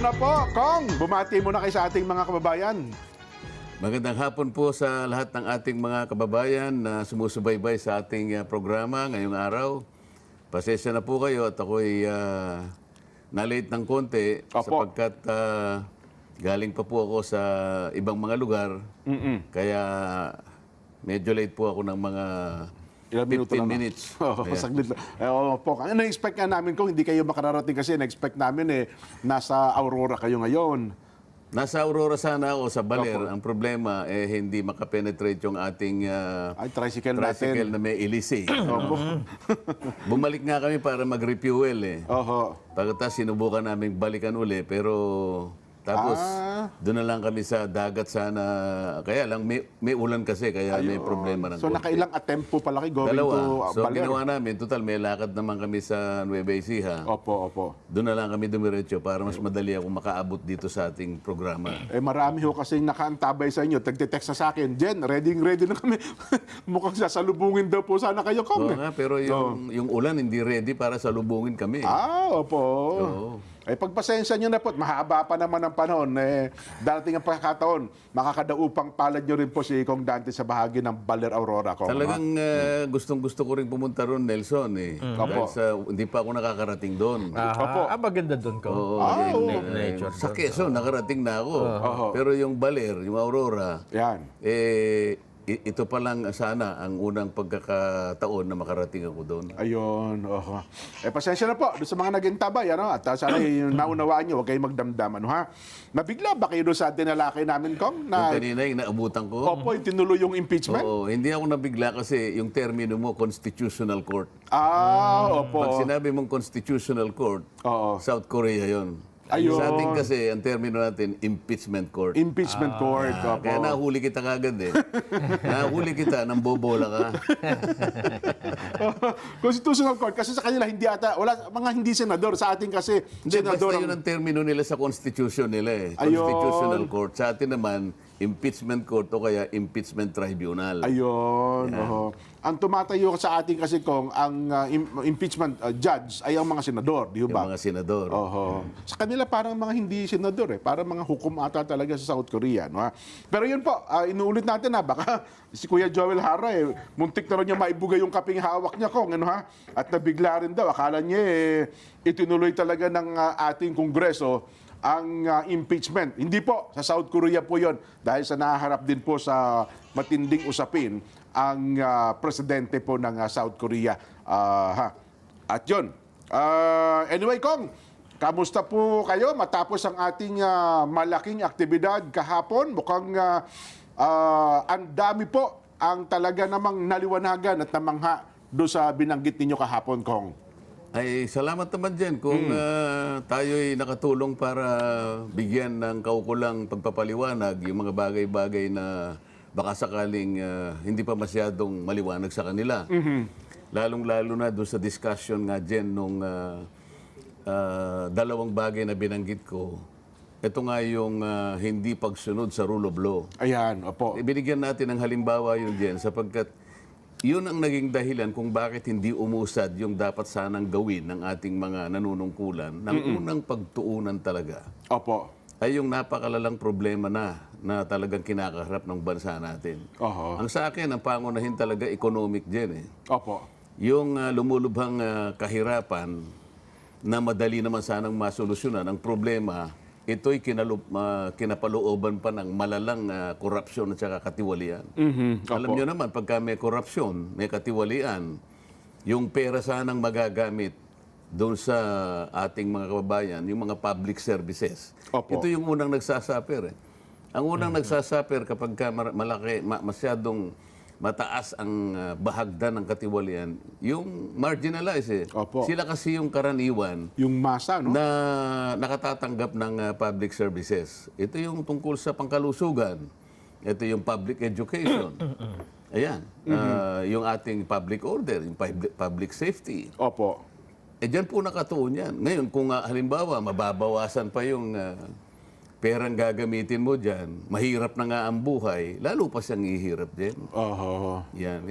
na po, Kong. Bumati muna kayo sa ating mga kababayan. Magandang hapon po sa lahat ng ating mga kababayan na sumusubaybay sa ating programa ngayong araw. Pasensya na po kayo at ako'y na-late ng konti sapagkat galing pa po ako sa ibang mga lugar. Kaya medyo late po ako ng mga Ilang minuto 15 lang, minutes. Saglit lang. Po, ano na-expect nga namin kung hindi kayo makararating kasi na-expect namin nasa Aurora kayo ngayon. Nasa Aurora sana ako sa Baler. Ang problema hindi makapenetrate yung ating Tricycle na may ilisi. Bumalik nga kami para mag-refuel Pagkatapos sinubukan namin balikan uli pero tapos doon na lang kami sa dagat sana. Kaya lang may ulan kasi kaya may problema ng So nakailang attempt po pala kayo going Dalawa. to So Baler? ginawa namin, total may lakad naman kami sa Nueva Ecija. Opo. Doon na lang kami dumiretso para mas madali ako makaabot dito sa ating programa. Marami ho kasing nakaantabay sa inyo. Tagte-text na sa akin, Jen, ready na kami. Mukhang sasalubungin daw po sana kayo, Kong. Oo nga, pero yung ulan hindi ready para salubungin kami. Opo. Oo. Pagpasensya nyo na po, mahaba pa naman ang panahon. Darating ang pagkakataon, makakadaupang palad nyo rin po si Kong Dante sa bahagi ng Baler Aurora. Kong, Talagang gustong-gusto ko rin pumunta ron, Nelson. Dahil hindi pa ako nakakarating doon. Maganda doon ko. Nature. Sa Quezon, nakarating na ako. Pero yung Baler, yung Aurora, Yan. ito pa lang sana ang unang pagkakataon na makarating ako doon. Ayun. Pasensya na po doon sa mga nag-intabay. At sana naunawaan nyo, huwag kayong magdamdam. Nabigla ba kayo doon sa tinalakay namin, Kong? Yung kanina yung naabutan ko. Opo, yung tinuloy yung impeachment? Oo, hindi ako nabigla kasi yung termino mo, Constitutional Court. Opo. Pag sinabi mong Constitutional Court, South Korea yon. Ayun. Sa atin kasi, ang termino natin, Impeachment Court. Impeachment court. Opo. Kaya nahuli kita kagad Nahuli kita, nang bobola ka. Constitutional court. Kasi sa kanila, hindi ata, wala, mga hindi senador. Sa atin kasi, Hindi, senador. basta yun ang termino nila sa Constitution nila Constitutional Court. Sa atin naman, Impeachment Court o kaya Impeachment Tribunal. Ayun. Ang tumatayo sa atin kasi, Kong, ang impeachment judge ay ang mga senador. Di ba? Yung mga senador. Sa kanila parang mga hindi senador Parang mga hukom ata talaga sa South Korea. No? Pero yun po, inuulit natin baka si Kuya Joel Hara muntik na rin niya maibugay yung kaping hawak niya, Kong. At nabigla rin daw. Akala niya itinuloy talaga ng ating Kongreso ang impeachment. Hindi po, sa South Korea po yon dahil sa nahaharap din po sa matinding usapin ang presidente po ng South Korea. At yun. Anyway, Kong, kamusta po kayo matapos ang ating malaking aktibidad kahapon? Mukhang ang dami po ang talaga namang naliwanagan at namangha doon sa binanggit ninyo kahapon, Kong. Ay, salamat naman dyan kung tayo'y nakatulong para bigyan ng kaukulang pagpapaliwanag yung mga bagay-bagay na baka sakaling hindi pa masyadong maliwanag sa kanila. Lalong-lalo na doon sa discussion nga dyan nung dalawang bagay na binanggit ko. Ito nga yung hindi pagsunod sa rule of law. Ayan, opo. Binigyan natin ng halimbawa yun dyan sapagkat yun ang naging dahilan kung bakit hindi umusad yung dapat sanang gawin ng ating mga nanunungkulan ng unang pagtuunan talaga. Opo. Ay yung napakalalang problema na talagang kinakaharap ng bansa natin. Ang sa akin, ang pangunahin talaga economic dyan Opo. Yung lumulubhang kahirapan na madali naman sanang masolusyonan. Ang problema, ito'y kinapalooban pa ng malalang korupsyon at saka katiwalian. Alam nyo naman, pagka may korupsyon, may katiwalian, yung pera sanang magagamit doon sa ating mga kababayan, yung mga public services. Ito yung unang nagsasaper. Ang unang nagsasaper kapag malaki, masyadong mataas ang bahagdan ng katiwalian, yung marginalized Sila kasi yung karaniwan yung masa, no? na nakatatanggap ng public services. Ito yung tungkol sa pangkalusugan. Ito yung public education. Ayan. Yung ating public order, yung public safety. Opo. Diyan po nakatuon yan. Ngayon, kung halimbawa, mababawasan pa yung perang gagamitin mo dyan, mahirap na nga ang buhay, lalo pa siyang ihirap din. Yan.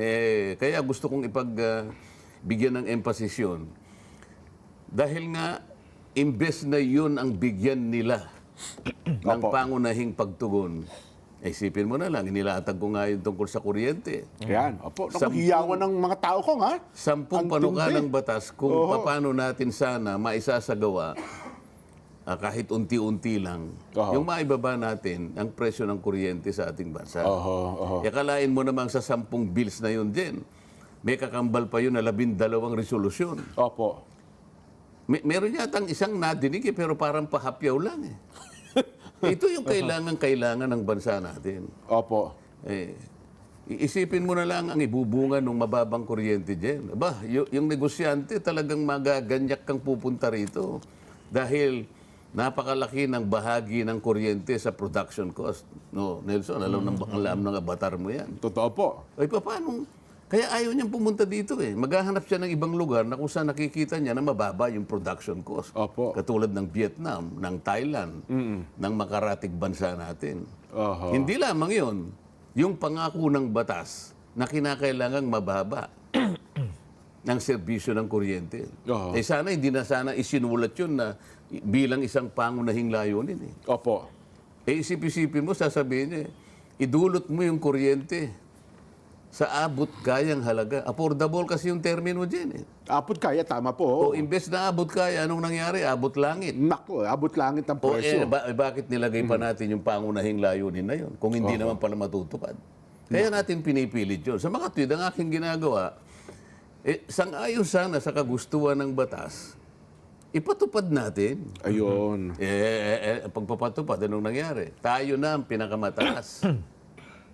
Kaya gusto kong bigyan ng emphasis yun. Dahil nga, imbes na yun ang bigyan nila ng Opo. pangunahing pagtugon, isipin mo na lang, inilatag ko nga yun tungkol sa kuryente. Yan. Opo. Naku, Sampung- hiyawan ng mga tao ko, ha? 10 Ang panukalang tindi. batas kung paano natin sana maisasagawa kahit unti-unti lang, Oho. yung maibaba natin ang presyo ng kuryente sa ating bansa. Oho. Akalain mo namang sa 10 bills na yun din, may kakambal pa yun na 12 resolusyon. Opo. Meron yatang isang nadinig pero parang pahapyaw lang eh. Ito yung kailangan ng bansa natin. Opo. Iisipin mo na lang ang ibubunga ng mababang kuryente dyan. Aba, yung negosyante talagang magaganyak kang pupunta rito. Dahil napakalaki ng bahagi ng kuryente sa production cost. No, Nelson, alam ng abatar mo yan. Totoo po. Ay, paano? Kaya ayaw niyang pumunta dito eh. Maghahanap siya ng ibang lugar na kung saan nakikita niya na mababa yung production cost. Opo. Katulad ng Vietnam, ng Thailand, ng makaratig bansa natin. Oho. Hindi lamang yun, yung pangako ng batas na kinakailangang mababa ng serbisyo ng kuryente. Oho. Sana hindi na sana isinulat yun na bilang isang pangunahing layunin eh. Opo. Isip-isipin mo, sasabihin niya, idulot mo yung kuryente sa abot kayang halaga. Affordable kasi yung termino dyan eh. Abot kaya, tama po. O imbes na abot kaya, anong nangyari? Abot langit. Naku, abot langit ang O presyo. bakit nilagay pa natin yung pangunahing layunin na yun kung hindi naman pala matutupad? Kaya natin pinipilit yun. Sa mga tweet, ang aking ginagawa, sang-ayon sana sa kagustuhan ng batas, ipatupad natin. Ayun. Pagpapatupad, anong nangyari? Tayo na ang pinakamataas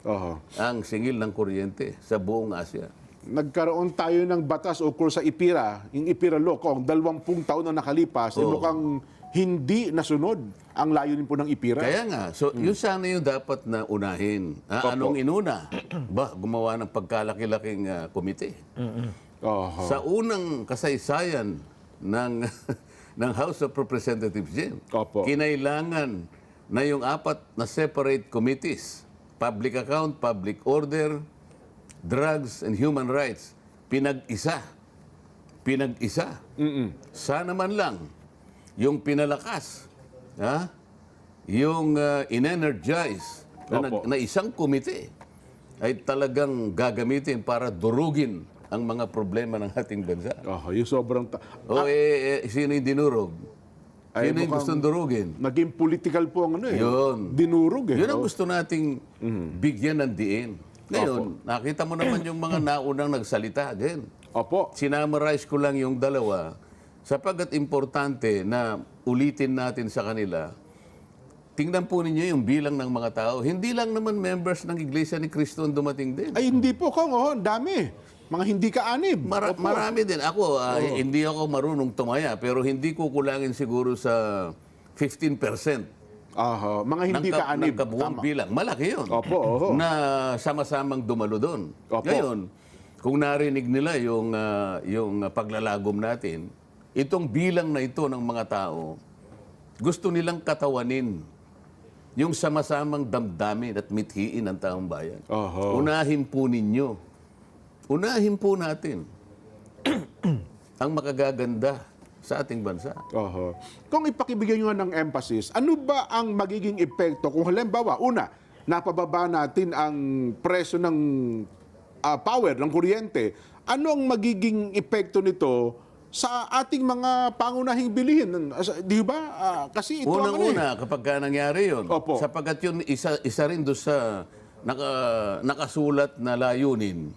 Oho. ang singil ng kuryente sa buong Asia. Nagkaroon tayo ng batas ukol sa IPIRA, yung IPIRA law, kung 20 taon na nakalipas, mukhang hindi nasunod ang layunin po ng IPIRA. Kaya nga, so yun sana yung dapat na unahin. Anong inuna? Gumawa ng pagkalaki-laking komite. Oho. Sa unang kasaysayan ng ng House of Representatives din, Opo. kinailangan na yung 4 na separate committees, Public Account, Public Order, Drugs and Human Rights, pinag-isa. Pinag-isa. Sana man lang yung pinalakas, yung in-energize Opo. na isang komite ay talagang gagamitin para durugin ang mga problema ng ating bansa. Oho, yung sobrang... Sino yung dinurog? Ay, Sino yung mukhang- gustong durugin? Naging political po ang ano eh. Yun. Dinurog eh. Yun ang gusto nating bigyan ng diin. Ngayon, nakita mo naman yung mga naunang nagsalita din. Opo. Sinamarize ko lang yung dalawa sapagkat importante na ulitin natin sa kanila. Tingnan po ninyo yung bilang ng mga tao. Hindi lang naman members ng Iglesia ni Cristo ang dumating din. Ay, hindi po, Kong. Oh, ang dami. Mga hindi ka-anib. Opo. Marami din. Ako, hindi ako marunong tumaya, pero hindi ko kulangin siguro sa 15% Aha, mga hindi ka-anib. ng kabuuang bilang. Malaki yun. Opo, oho. Na sama-samang dumalo doon. Opo. Ngayon, kung narinig nila yung paglalagom natin, itong bilang na ito ng mga tao, gusto nilang katawanin yung sama-samang damdamin at mithiin ng taong bayan. Oho. Unahin po ninyo. Unahin po natin ang makagaganda sa ating bansa. Oho. Kung ipakibigyan nyo ng emphasis, ano ba ang magiging epekto kung halimbawa, una, napababa natin ang presyo ng power, ng kuryente, ano ang magiging epekto nito sa ating mga pangunahing bilihin? Di ba? Kasi ito ang ano eh. Unang-una, kapag ka nangyari yun, Opo. sapagkat yun isa rin doon sa nakasulat na layunin.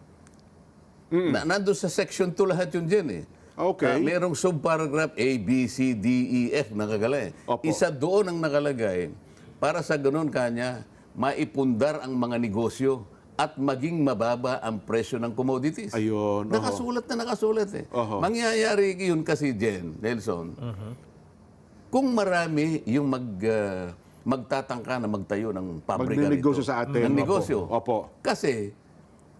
Nandun sa section 2 lahat yun dyan eh. Okay. Merong subparagraph A, B, C, D, E, F nakalagay. Opo. Isa doon ang nakalagay para sa ganun kanya maipundar ang mga negosyo at maging mababa ang presyo ng commodities. Ayun. oho. Nakasulat eh. Oho. Mangyayari yun kasi, Jen, Nelson, kung marami yung magtatangka na magtayo ng pabrika Magnenegosyo rito. sa atin. Ng Opo. negosyo. Opo. Kasi,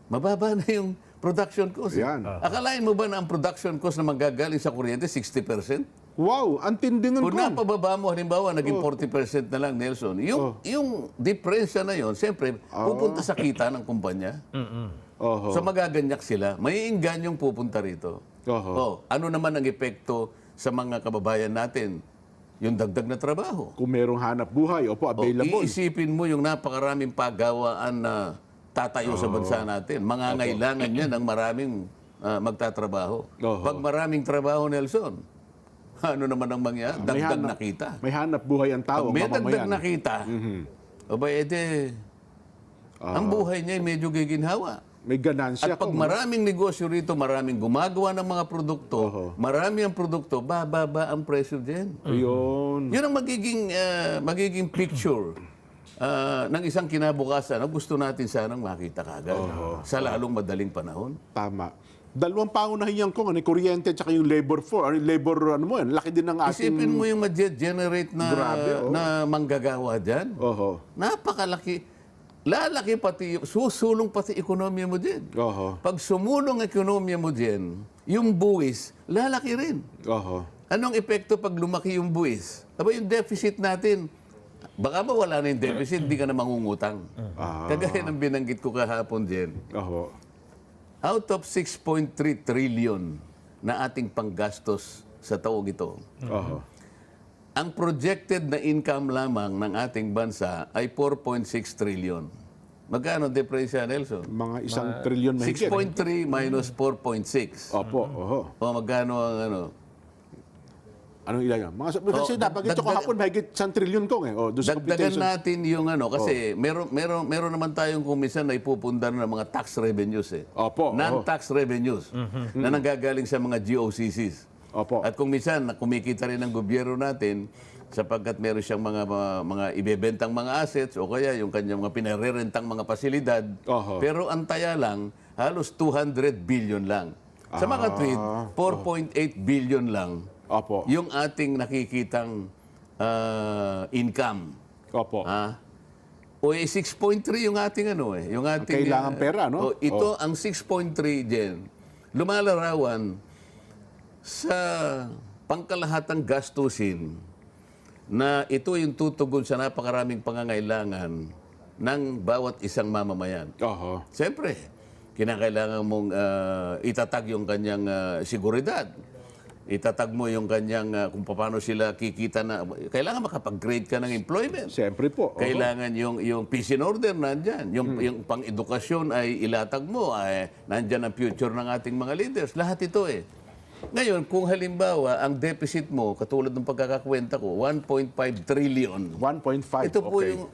mababa na yung production cost. Yan. Akalain mo ba na ang production cost na manggagaling sa kuryente, 60%? Wow, ang tindi nun Kung po. napababa mo, halimbawa, naging 40% na lang, Nelson, yung diferensya na yon, siyempre, pupunta sa kita ng kumpanya. Oho. So magaganyak sila. May yung pupunta rito. Oho. Ano naman ang epekto sa mga kababayan natin yung dagdag na trabaho. Kung merong hanap buhay, opo, O, available. iisipin mo yung napakaraming paggawaan na tatayo sa bansa natin. Mangangailangan niya ng maraming magtatrabaho. Oho. Pag maraming trabaho, Nelson, ano naman ang mangyayari? Dagdag na kita. May hanap buhay ang tao, Pag may dagdag mamamayan. na kita, aba, ede, ang buhay niya ay medyo giginhawa. May ganansya At pag maraming negosyo rito, maraming gumagawa ng mga produkto, marami ang produkto, bababa ang presyo din. Ayun. Yun ang magiging picture ng isang kinabukasan na gusto natin sanang makita kagad sa lalong madaling panahon. Tama. Dalawang pangunahin yan kung ano, kuryente at yung labor laki din ng ating... Isipin mo yung ma-generate na, Grabe, na manggagawa dyan. Oho. Napakalaki. Lalaki pati, susulong pati ekonomiya mo din. Oho. Pag sumulong ang ekonomiya mo din, yung buwis, lalaki rin. Oho. Anong epekto pag lumaki yung buwis? Aba, yung deficit natin, baka mawala na yung deficit, hindi ka na mangungutang. Kagaya ng binanggit ko kahapon din. Oho. Out of 6.3 trillion na ating panggastos sa taong ito, Oho. ang projected na income lamang ng ating bansa ay 4.6 trillion. Magkano depresya, Nelson? Mga 1 trilyon mahigit. 6.3 minus 4.6. Opo. Oho. O magkano ang ano? Anong ilan yan? Kasi dapat ito kahapon mahigit 1 trilyon kong doon sa Dagdagan computation. natin yung ano kasi meron naman tayong kumisan na ipupundar ng mga tax revenues eh. Opo. Non-tax revenues na nanggagaling sa mga GOCCs. Opo. At kung minsan kumikita rin ng gobyerno natin sapagkat meron siyang mga ibebentang mga assets o kaya yung kanyang mga pinarerentang mga pasilidad. Oho. Pero ang taya lang halos 200 billion lang. Sa mga tweet, 4.8 billion lang Opo. yung ating nakikitang income. Opo. O 6.3 yung ating ano eh. Yung ating, kailangan pera, no? Ito ang 6.3 din. Lumalarawan sa pangkalahatang gastusin na ito yung tutugon sa napakaraming pangangailangan ng bawat isang mamamayan. Oho. Siyempre, kinakailangan mong itatag yung kanyang seguridad. Itatag mo yung kanyang kung paano sila kikita na kailangan makapag-grade ka ng employment. Siyempre po. Oho. Kailangan yung peace in order nandyan. Yung pang-edukasyon ay ilatag mo. Nandyan ang future ng ating mga leaders. Lahat ito eh. Ngayon, kung halimbawa, ang deficit mo, katulad ng pagkakakwenta ko, 1.5 trillion. 1.5. Ito po okay. yung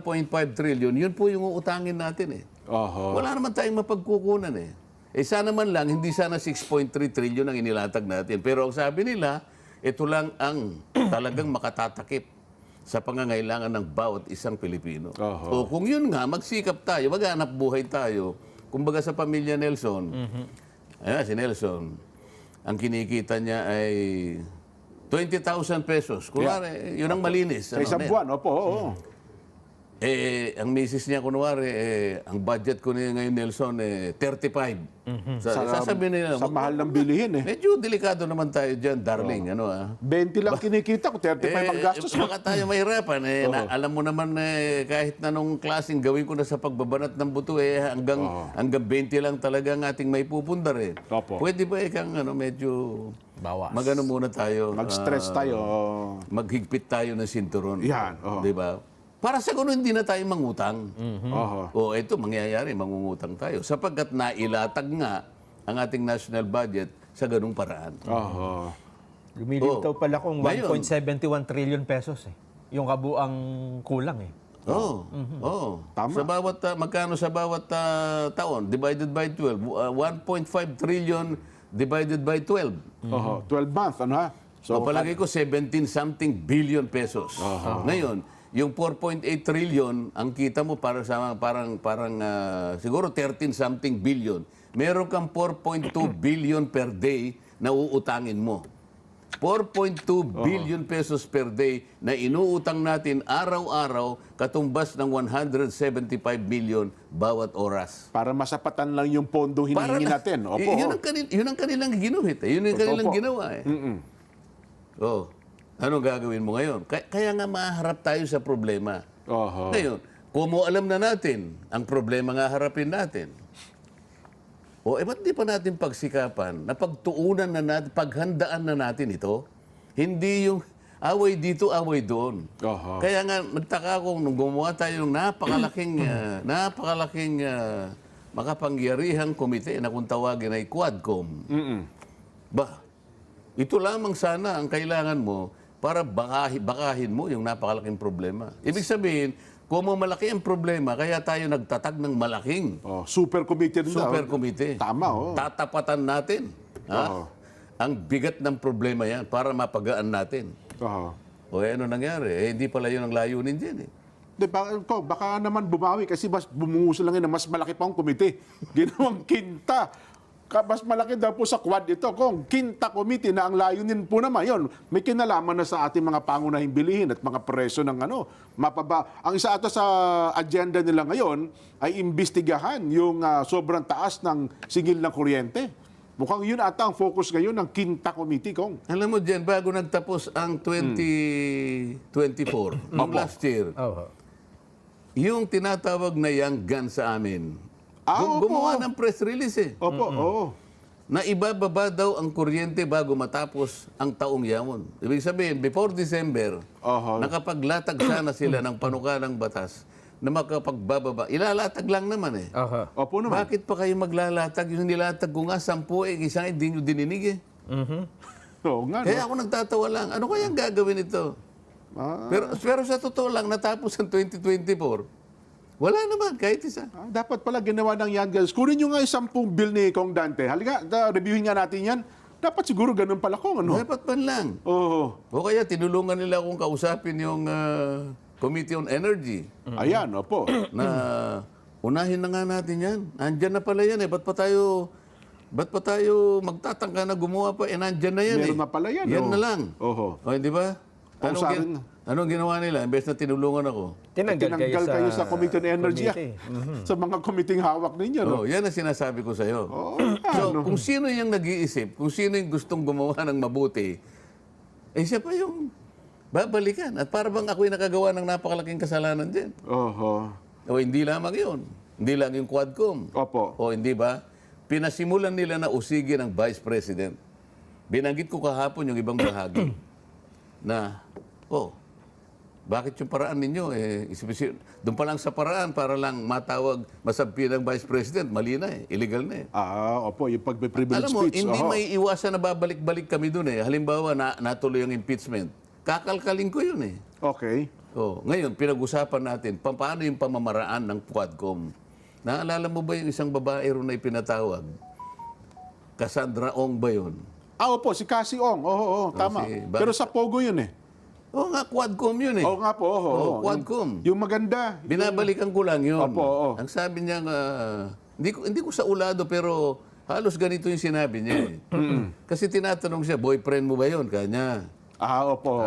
1.5 trillion, yun po yung uutangin natin eh. Oho. Wala naman tayong mapagkukunan eh. Sana man lang, hindi sana 6.3 trillion ang inilatag natin. Pero ang sabi nila, ito lang ang talagang makatatakip sa pangangailangan ng bawat isang Pilipino. Oho. O kung yun nga, magsikap tayo, maghanap buhay tayo. Kumbaga sa pamilya Nelson, ayan, si Nelson, ang kinikita niya ay 20,000 pesos. Kunwari, yun ang malinis. Sa isang buwan, opo. Oo. Ang misis niya, kunwari, ang budget ko niya ngayon, Nelson, 35. Sasabihin nila, Sa mahal ng bilihin eh. medyo delikado naman tayo dyan, darling. 20 lang kinikita ko, 35 ang gastos. Baka tayo mahirapan. Alam mo naman, kahit na nung klaseng gawin ko na sa pagbabanat ng buto, hanggang 20 lang talaga ang ating may pupundar eh. Opo. Pwede ba medyo Bawas. magano muna tayo? Mag-stress tayo. Maghigpit tayo ng sinturon. Yan, oo. Di ba? Para sa ganun, hindi na tayo mangutang. Oho. Ito, mangyayari, mangungutang tayo. Sapagkat nailatag nga ang ating national budget sa ganung paraan. Oho. Lumilitaw pala kung Ngayon. 1.71 trillion pesos eh. Yung kabuang kulang eh. Tama. Sa bawat, magkano sa bawat taon, divided by 12, 1.5 trillion divided by 12. Oho. 12 months, ano ha? So, palagay ko 17-something billion pesos. Ngayon, yung 4.8 trillion, ang kita mo parang siguro 13-something billion. Meron kang 4.2 billion per day na uutangin mo. 4.2 billion pesos per day na inuutang natin araw-araw katumbas ng 175 million bawat oras. Para masapatan lang yung pondo hinihingi natin. Opo. Yun ang kanilang ginuhit. Yun ang kanilang ginawa. Anong gagawin mo ngayon? Kaya nga maharap tayo sa problema. Oho. Ngayon, kung alam na natin ang problema nga harapin natin, ba't di pa natin pagsikapan na pagtuunan na natin, paghandaan na natin ito? Hindi yung away dito, away doon. Oho. Kaya nga, nagtaka ako nung gumawa tayo ng napakalaking makapangyarihang komite na kung tawagin ay Quadcom. Ba, ito lamang sana ang kailangan mo para bakahin mo yung napakalaking problema. Ibig sabihin, kung malaki ang problema, kaya tayo nagtatag ng malaking Super committee rin daw. super committee. Tama, Tatapatan natin ang bigat ng problema yan para mapagaan natin. Oho. O ano nangyari? Hindi pala yun ang layunin dyan. Di ba, baka naman bumawi kasi mas bumuso lang yun na mas malaki pang komite. Ginawang kinta. Mas malaki daw po sa Quad ito kung Quinta Committee na ang layunin po naman yon. May kinalaman na sa ating mga pangunahing bilihin at mga presyo ng Ang isa ata sa agenda nila ngayon ay imbestigahan yung sobrang taas ng singil ng kuryente. Mukhang yun ata ang focus ngayon ng Quinta Committee, Kong. Alam mo dyan, bago nagtapos ang 2024, nung last year, yung tinatawag na young gun sa amin, gumawa ng press release Opo, na ibababa daw ang kuryente bago matapos ang taong yamon. Ibig sabihin, before December, nakapaglatag sana sila ng panukalang batas na makapagbababa. Ilalatag lang naman Opo naman. Bakit pa kayo maglalatag? Yung nilatag ko nga, 10 isang hindi nyo dininig Oo nga, Kaya ako nagtatawa lang, ano kayang gagawin ito? Pero sa totoo lang, natapos ang 2024, wala naman, kahit isa. Dapat pala ginawa ng Young Girls. Kunin nyo nga yung 10 bill ni Kong Dante. Halika, reviewin nga natin yan. Dapat siguro ganun pala, Kong, ano? Dapat man lang. Oo. O kaya tinulungan nila akong kausapin yung Committee on Energy. Ayan, opo. Na unahin na nga natin yan. Andyan na pala yan Ba't pa tayo magtatangka na gumawa pa? Nandyan na yan Meron na pala yan. Yan na lang. Oho. O, di ba? Anong ginawa nila? Imbes na tinulungan ako. Tinanggal kayo sa Committee on Energy. Sa mga committee hawak ninyo, no? Yan ang sinasabi ko sa'yo. So, kung sino yung nag-iisip, kung sino yung gustong gumawa ng mabuti, siya pa yung babalikan. At para bang ako'y nakagawa ng napakalaking kasalanan din. Oho. O hindi lamang yun. Hindi lang yung Quadcom. Opo. O hindi ba? Pinasimulan nila na usigin ang Vice President. Binanggit ko kahapon yung ibang bahagi na, bakit yung paraan ninyo? Doon pa lang sa paraan para lang masabpi ng Vice President, mali na illegal na Opo, yung pagbe-privilege Alam mo, speech. hindi may iwasan na babalik-balik kami doon Halimbawa, natuloy yung impeachment. Kakalkalin ko yun Okay. Ngayon, pinag-usapan natin, paano yung pamamaraan ng Quadcom. Naalala mo ba yung isang babae ron na ipinatawag? Cassandra Ong ba yun? Opo, si Cassie Ong. Oo, tama. Pero sa Pogo yun Oo nga, Quadcom yun Oo nga po, Quadcom. Yung maganda. Binabalikan ko lang yun. Opo. Ang sabi niya, hindi ko sa ulado, pero halos ganito yung sinabi niya Kasi tinatanong siya, boyfriend mo ba yun? Kanya. Opo.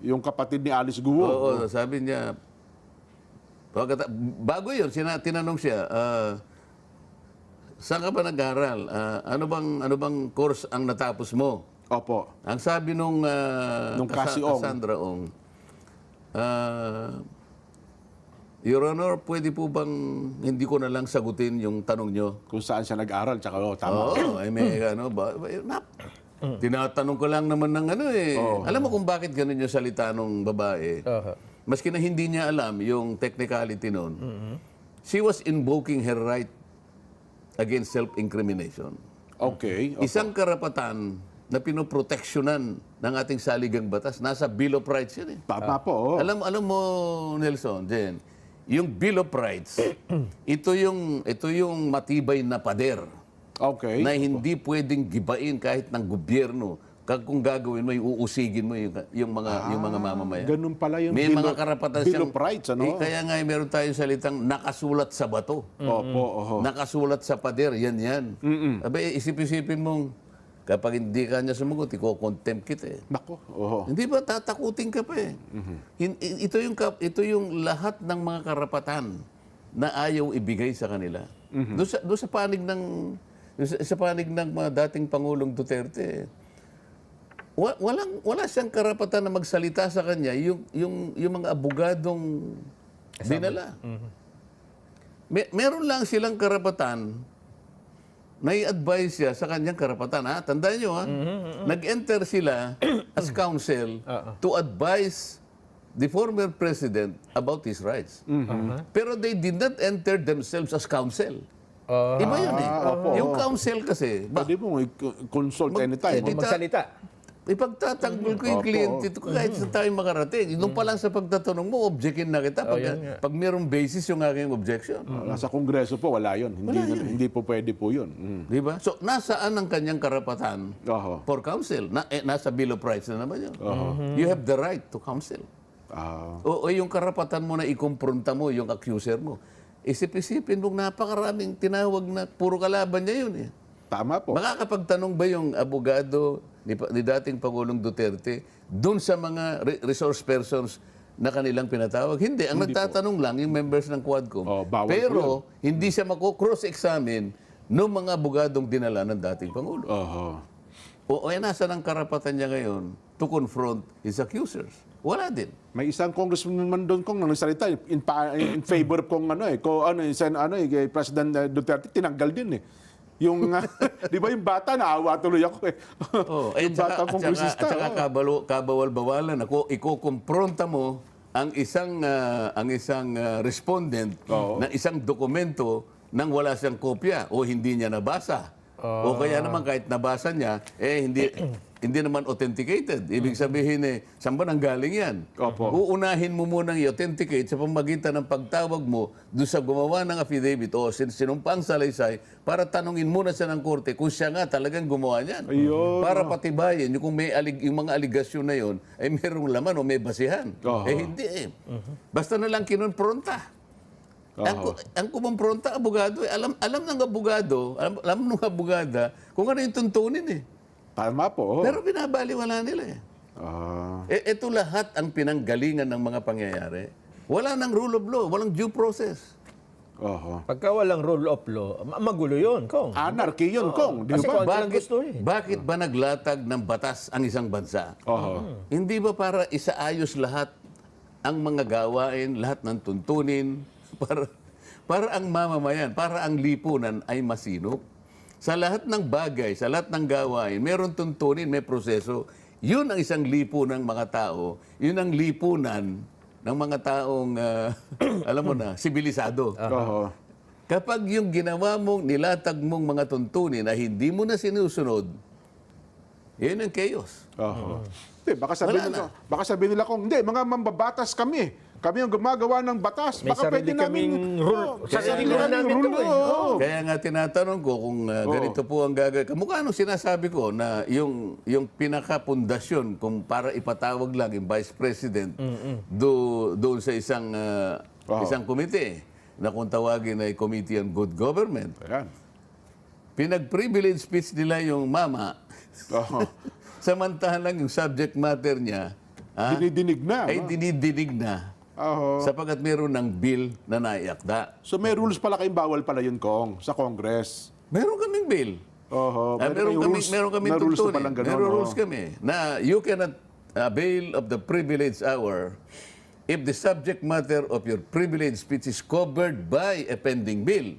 Yung kapatid ni Alice Guo. Oo, sabi niya, bago yun, tinanong siya, saan ka ba nag-aral? Ano bang course ang natapos mo? Opo. Ang sabi nung Cassie Ong. Cassandra Ong, Your Honor, pwede po bang hindi ko na lang sagutin yung tanong nyo? Kung saan siya nag-aral, tsaka tama. Tinatanong ko lang naman ng Alam mo kung bakit ganun yung salita ng babae? Maski na hindi niya alam yung technicality nun, she was invoking her right against self-incrimination. Okay. Isang karapatan na pinoproteksyonan ng ating saligang batas. Nasa Bill of Rights yan Tama po. Alam mo, Nelson, Jen, yung Bill of Rights, ito yung matibay na pader Okay. na hindi pwedeng gibain kahit ng gobyerno. Kung gagawin mo, uusigin mo yung mga mamamayan. Ganun pala yung May mga karapatan Bill of Rights, ano? Kaya nga meron tayong salitang nakasulat sa bato. Opo. Nakasulat sa pader, yan. Abay, isip-isipin mong, kapag hindi ka niya sumagot, iko-contempt kita Nako. Hindi ba tatakutin ka pa Ito yung lahat ng mga karapatan na ayaw ibigay sa kanila. Doon sa panig ng mga dating Pangulong Duterte, wala siyang karapatan na magsalita sa kanya yung mga abogadong dinala. Meron lang silang karapatan nai-advise siya sa kanyang karapatan. Ha? Tandaan nyo, ha? Nag-enter sila as counsel to advise the former president about his rights. Pero they did not enter themselves as counsel. Iba yun eh. Yung counsel kasi, Pwede mo i-consult anytime. Magsalita. ipagtatanggol ko yung kliyente ko kahit sa tayo makarating. Nung pa lang sa pagtatanong mo, objectin na kita pag mayroong basis yung aking objection. Nasa Kongreso po, wala yun. Hindi po pwede po yun. Di ba? So, nasaan ang kanyang karapatan Oho. for counsel? Nasa Bill of Rights na naman yun. You have the right to counsel. O yung karapatan mo na ikumpronta mo yung accuser mo. Isip-isipin mong napakaraming tinawag na puro kalaban niya yun eh. Tama po. Makakapagtanong ba yung abogado ni dating Pangulong Duterte doon sa mga resource persons na kanilang pinatawag? Hindi. Ang nagtatanong lang yung members ng Quadcom. Bawal Pero hindi siya cross-examine ng mga abogadong dinala ng dating Pangulo. Nasa ng karapatan niya ngayon to confront his accusers? Wala din. May isang congressman naman doon kung nagsalita in favor kung kay President Duterte tinanggal din eh. Yung di ba yung bata naawa tuloy ako eh. Yung bata kongresista. At saka kabawal-bawalan ako ikukumpronta mo ang isang respondent ng isang dokumento nang wala siyang kopya o hindi niya nabasa. O kaya naman kahit nabasa niya, hindi naman authenticated. Ibig sabihin saan ba nanggaling yan? Uunahin mo munang i-authenticate sa pamagitan ng pagtawag mo doon sa gumawa ng affidavit o sinumpang salaysay para tanungin muna siya ng korte kung siya nga talagang gumawa niyan. Para patibayin kung may yung mga aligasyon na yon ay mayroong laman o may basihan. Hindi eh. Basta na lang kinonpronta. Ang kumompronta, abogado, alam ng abogado, alam ng abogada kung ano yung tuntunin eh. Tama po. Pero binabaliwala nila eh. Ito lahat ang pinanggalingan ng mga pangyayari. Wala nang rule of law, walang due process. Pagka walang rule of law, magulo yun, Kong. Anarchy yun, Kong. Di Kasi ba? kung ano lang gusto eh. Bakit ba naglatag ng batas ang isang bansa? Hindi ba para isaayos lahat ang mga gawain, lahat ng tuntunin, para ang mamamayan, para ang lipunan ay masinop? Sa lahat ng bagay, sa lahat ng gawain, meron tuntunin, may proseso. Yun ang isang lipunan ng mga tao. Yun ang lipunan ng mga taong, alam mo na, sibilisado. Kapag yung ginawa mong, nilatag mong mga tuntunin na hindi mo na sinusunod, yun ang chaos. Hindi, baka sabihin nila kung, hindi, mga mambabatas kami. Kami ang gumagawa ng batas. May Baka pwede kaming rule. Sarili namin rule. Kaya nga tinatanong ko kung ganito po ang gagawin. Kamukha nung sinasabi ko na yung pinakapundasyon kung para ipatawag lang yung Vice President doon sa isang komite na kung tawagin ay Committee on Good Government. Ayan. Pinag-privilege speech nila yung mama. Samantahan lang yung subject matter niya Dinidinig na. ay dinidinig na. Sapagat meron ng bill na naiakda. So may rules pala kayong bawal pala yun, Kong, sa Congress. Meron kaming bill. Meron kaming rules tuntunin. palang ganun. Meron rules kami na you cannot avail of the privilege hour if the subject matter of your privilege speech is covered by a pending bill.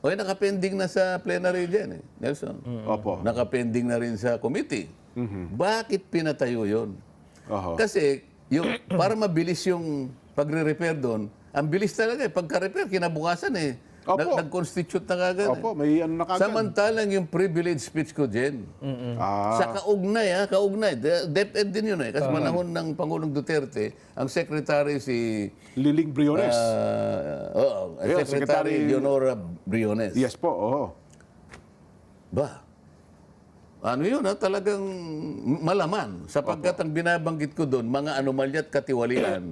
Nakapending na sa plenary dyan Nelson. Nakapending na rin sa committee. Bakit pinatayo yun? Kasi para mabilis yung pagre-repair doon, ang bilis talaga Pagka-repair, kinabukasan nag-constitute na kagad. May ano na kagad. Samantalang yung privilege speech ko, Jen, sa kaugnay. DepEd din yun Kasi manahon ng Pangulong Duterte, ang secretary si Liling Briones. Secretary Leonora Briones. Yes po, Ano yun talagang malaman. Sapagkat ang binabanggit ko doon, mga anomalya at katiwalian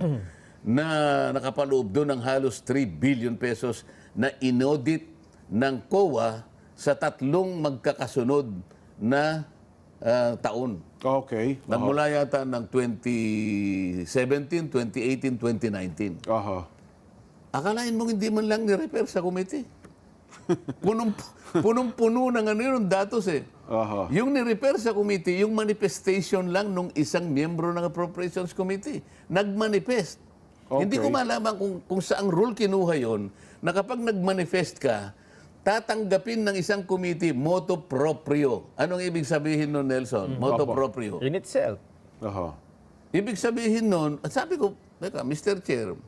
na nakapaloob doon ng halos 3 billion pesos na inaudit ng COA sa 3 magkakasunod na taon. Nagmula yata ng 2017, 2018, 2019. Akalain mong hindi man lang ni-repair sa committee. Punong-puno ng yun, datos Yung ni-repair sa committee, yung manifestation lang nung isang miyembro ng Appropriations Committee. Nag-manifest. Hindi ko malaman kung saang rule kinuha yon na kapag nag-manifest ka, tatanggapin ng isang committee motu proprio. Anong ibig sabihin nun, Nelson? Motu proprio. In itself. Oho. Ibig sabihin nun, at sabi ko, teka, Mr. Chair,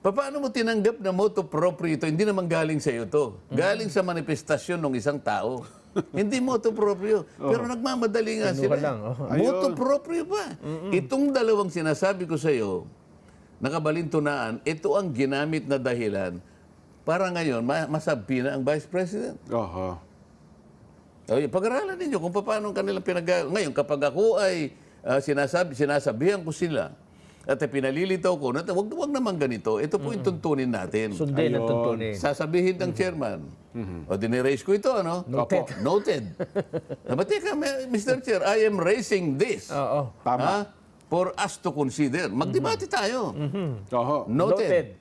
paano mo tinanggap na motu proprio ito? Hindi naman galing sa iyo to. Galing sa manifestasyon ng isang tao. Hindi motu proprio. Pero nagmamadali nga sila. lang, Motu proprio pa. Itong dalawang sinasabi ko sa iyo, nakabalintunaan, ito ang ginamit na dahilan para ngayon masabi na ang Vice President. Oho. Pag-aralan ninyo kung paano kanilang ngayon, kapag ako ay sinasabihan ko sila at pinalilitaw ko na wag naman ganito, ito po yung tuntunin natin. Sundin ang tuntunin. Sasabihin ng chairman, o diniraise ko ito, ano? Noted. Opo, noted. Teka, Mr. Chair, I am raising this. Oo. Tama. For us to consider. Magdebate tayo. Oho. Noted.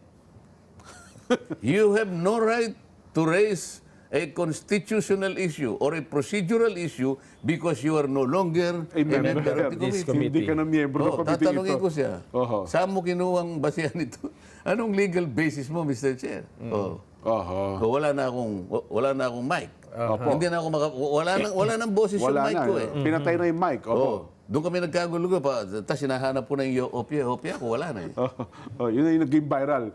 You have no right to raise a constitutional issue or a procedural issue because you are no longer A member of the this committee. Hindi ka na miyembro ng committee Tatanungin ito. ko siya, Oho. saan mo kinuwang basihan ito? Anong legal basis mo, Mr. Chair? Oho. Wala na akong mic. Hindi na ako wala nang boses yung Wala mic na. ko eh. Pinatay na yung mic. Oho. Doon kami nagkagulo pa. Tapos hinahanap po na yung opya ko. Wala na eh. Yun na yung naging viral.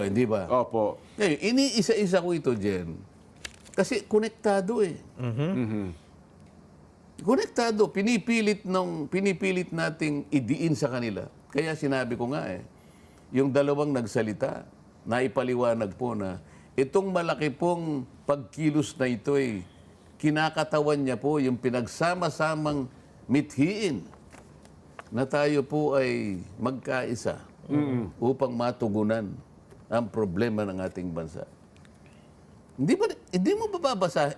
Hindi ba? Opo. Ngayon, iniisa-isa ko ito, Jen. Kasi konektado eh. Konektado. Pinipilit nating idiin sa kanila. Kaya sinabi ko nga eh, yung dalawang nagsalita, naipaliwanag po na itong malaki pong pagkilos na ito eh, kinakatawan niya po yung pinagsama-samang mithiin na tayo po ay magkaisa upang matugunan ang problema ng ating bansa. Hindi mo bababasa.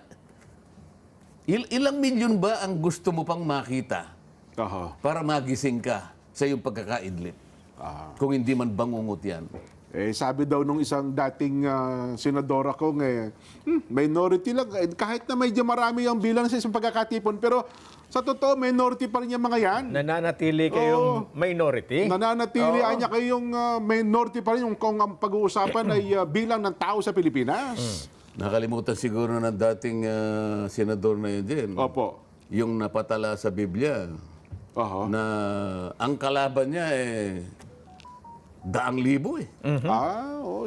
Ilang milyon ba ang gusto mo pang makita Oho. para magising ka sa iyong pagkakaidlip? Kung hindi man bangungot yan. Sabi daw nung isang dating senadora ko, minority lang. Kahit na medyo marami ang bilang sa isang pagkakatipon, pero sa totoo, minority pa rin yung mga yan. Nananatili kayong minority. Nananatili niya kayong minority pa rin kung ang pag-uusapan ay bilang ng tao sa Pilipinas. Nakalimutan siguro ng dating senador na yun din. Opo. Yung napatala sa Biblia Oho. na ang kalaban niya 100,000 eh.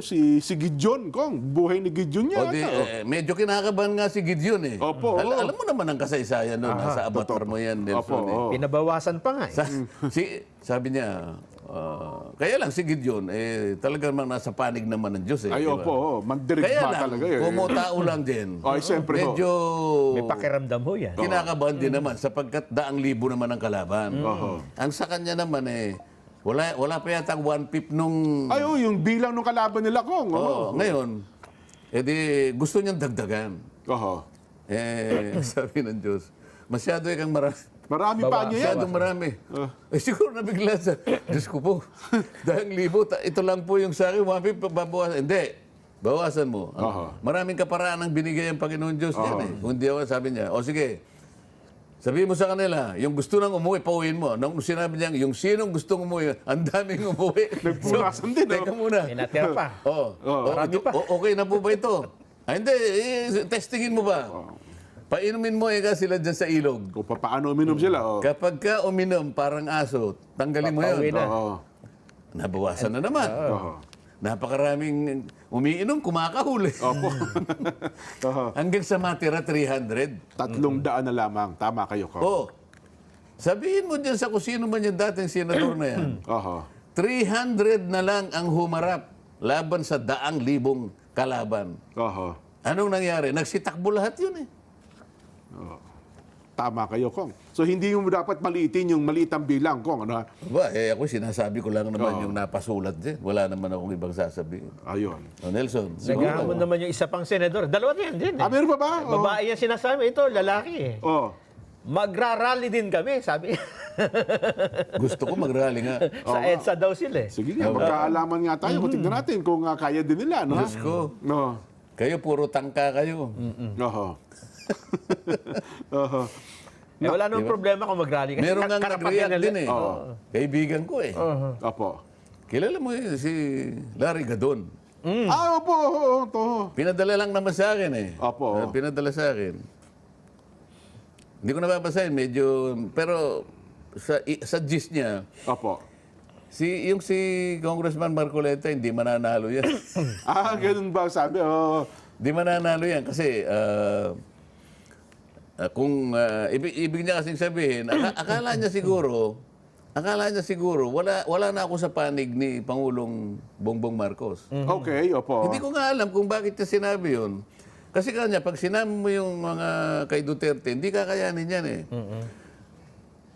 Si Gideon, Kong. Buhay ni Gideon niya. Medyo kinakabahan nga si Gideon eh. Opo, Alam mo naman ang kasaysayan nun. Nasa avatar mo yan, Nelson. Opo, Pinabawasan pa nga eh. Sabi niya, kaya lang si Gideon, talagang nasa panig naman ng Diyos eh. Ay, diba? opo. Mandirigma Kaya lang, talaga eh. kumutao lang din. Ay, siyempre ho. Medyo May pakiramdam ho yan. kinakabahan din naman sapagkat 100,000 naman ang kalaban. Ang sa kanya naman wala pa yata 1/5 nung... Ay, yung bilang ng kalaban nila, Kong. Ngayon, gusto niyang dagdagan. Oho. Sabi ng Diyos, masyado kang marami. Marami pa niya yan. Masyadong marami. Siguro nabigla sa, Diyos ko po, 100,000, ito lang po yung sa akin, 1/5 babawasan. Hindi, bawasan mo. Maraming kaparaan ang binigay ang Panginoon Diyos diyan eh. Kung di ako, sabi niya, sige, sabihin mo sa kanila, yung gusto nang umuwi, pauwiin mo. Nung sinabi niya, yung sinong gustong umuwi, ang daming umuwi. Nagpunasan din, Teka muna. May natira pa. Marami pa. Okay na po ba ito? Hindi, testingin mo ba? Painumin mo sila dyan sa ilog. Kung paano uminom sila. Kapag ka uminom, parang aso, tanggalin mo Papauwi yun. na. Nabawasan na naman. Napakaraming umiinom, kumakahuli. Opo. Hanggang sa matira 300. 300 na lamang. Tama kayo, Kong. Sabihin mo dyan sa kung sino man yung dating senador na yan. Oho. 300 na lang ang humarap laban sa 100,000 kalaban. Oho. Anong nangyari? Nagsitakbo lahat yun eh. Tama kayo, Kong. So, hindi mo dapat maliitin yung maliitang bilang, Kong. Ano? Ako sinasabi ko lang naman yung napasulat dyan. Wala naman akong ibang sasabihin. Ayun. Nelson. Naghahamon naman yung isa pang senador. Dalawa na yan din eh. Meron pa ba? Babae yan sinasabi. Ito, lalaki eh. Magra-rally din kami, sabi. Gusto ko mag-rally nga. Sa EDSA daw sila eh. Sige nga, magkaalaman nga tayo. Tignan natin kung kaya din nila. No? Diyos ko. Kayo, puro tangka kayo. Oho. Wala namang problema kung mag-rally. Kasi Meron nga karapatan nag-react nila- din eh. Kaibigan ko eh. Opo. Kilala mo si Larry Gadon. Opo, to. Pinadala lang naman sa akin eh. Opo. Pinadala sa akin. Hindi ko nababasahin, medyo... Pero sa gist niya, Opo. si Congressman Marcoleta, hindi mananalo yan. Ganun ba sabi? Hindi mananalo yan kasi kung ibig niya kasing sabihin, akala niya siguro, wala na ako sa panig ni Pangulong Bongbong Marcos. Okay, opo. Hindi ko nga alam kung bakit niya sinabi yun. Kasi kanya, pag sinabi mo yung mga kay Duterte, hindi kakayanin yan eh.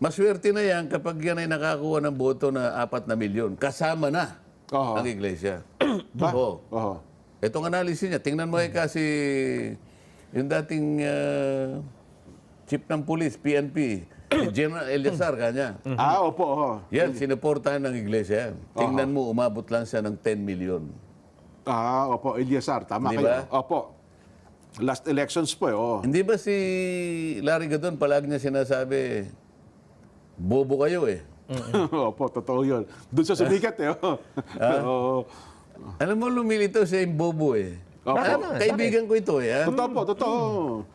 Maswerte na yan kapag yan ay nakakuha ng boto na 4 na milyon. Kasama na ang iglesia. Oo. Oho. Itong analysis niya, tingnan mo kasi yung dating chief ng police, PNP, si General Eliazar kanya. Opo. Yan, sinuportahan ng iglesia yan. Tingnan mo, umabot lang siya ng 10 million. Opo, Eliazar, tama Di ba? kayo. Opo. Last elections po Hindi ba si Larry Gadon, palagi niya sinasabi, bobo kayo eh. Opo, totoo yun. Doon sa sumikat Oo. Alam mo, lumilitaw siya yung bobo eh. Opo. Kaibigan ko ito eh. Totoo po, totoo.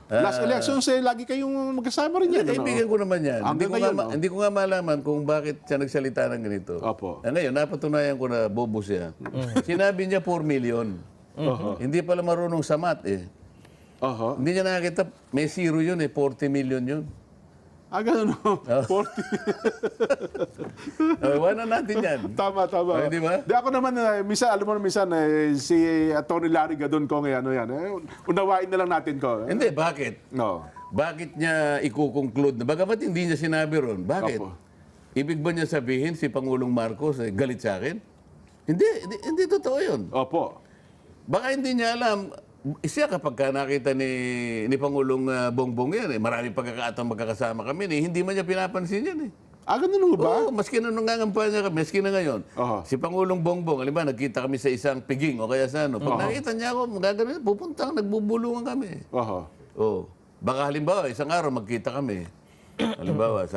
Last elections lagi kayong magkasama rin yan. Kaibigan ko naman yan. Hanggang Hindi ko nga malaman kung bakit siya nagsalita ng ganito. Opo. Ngayon, napatunayan ko na bobo siya. Sinabi niya 4 million. Hindi pala marunong sa math eh. Hindi niya nakakita, may zero yun eh, 40 million yun. Ganun 40. Iwanan natin yan. Tama. Di ba? Di ako naman, minsan, alam mo minsan, si Atty. Larry Gadon ko ngayon, unawain na lang natin ko. Hindi, bakit? No. Bakit niya ikukonclude na? Bagamat hindi niya sinabi ron. Bakit? Opo. Ibig ba niya sabihin si Pangulong Marcos galit sa akin? Hindi totoo yun. Opo. Baka hindi niya alam. Siya kapag nakita ni Pangulong Bongbong yan, maraming pagkakataon magkakasama kami, hindi man niya pinapansin yan eh. Ganun ba? Oo, maski na nung nangampanya kami, maski na ngayon. Si Pangulong Bongbong, alam ba, nagkita kami sa isang piging o kaya sa ano. Pag nakita niya ako, magagano'n, pupunta, nagbubulungan kami. Oo. Baka halimbawa, isang araw magkita kami. Halimbawa,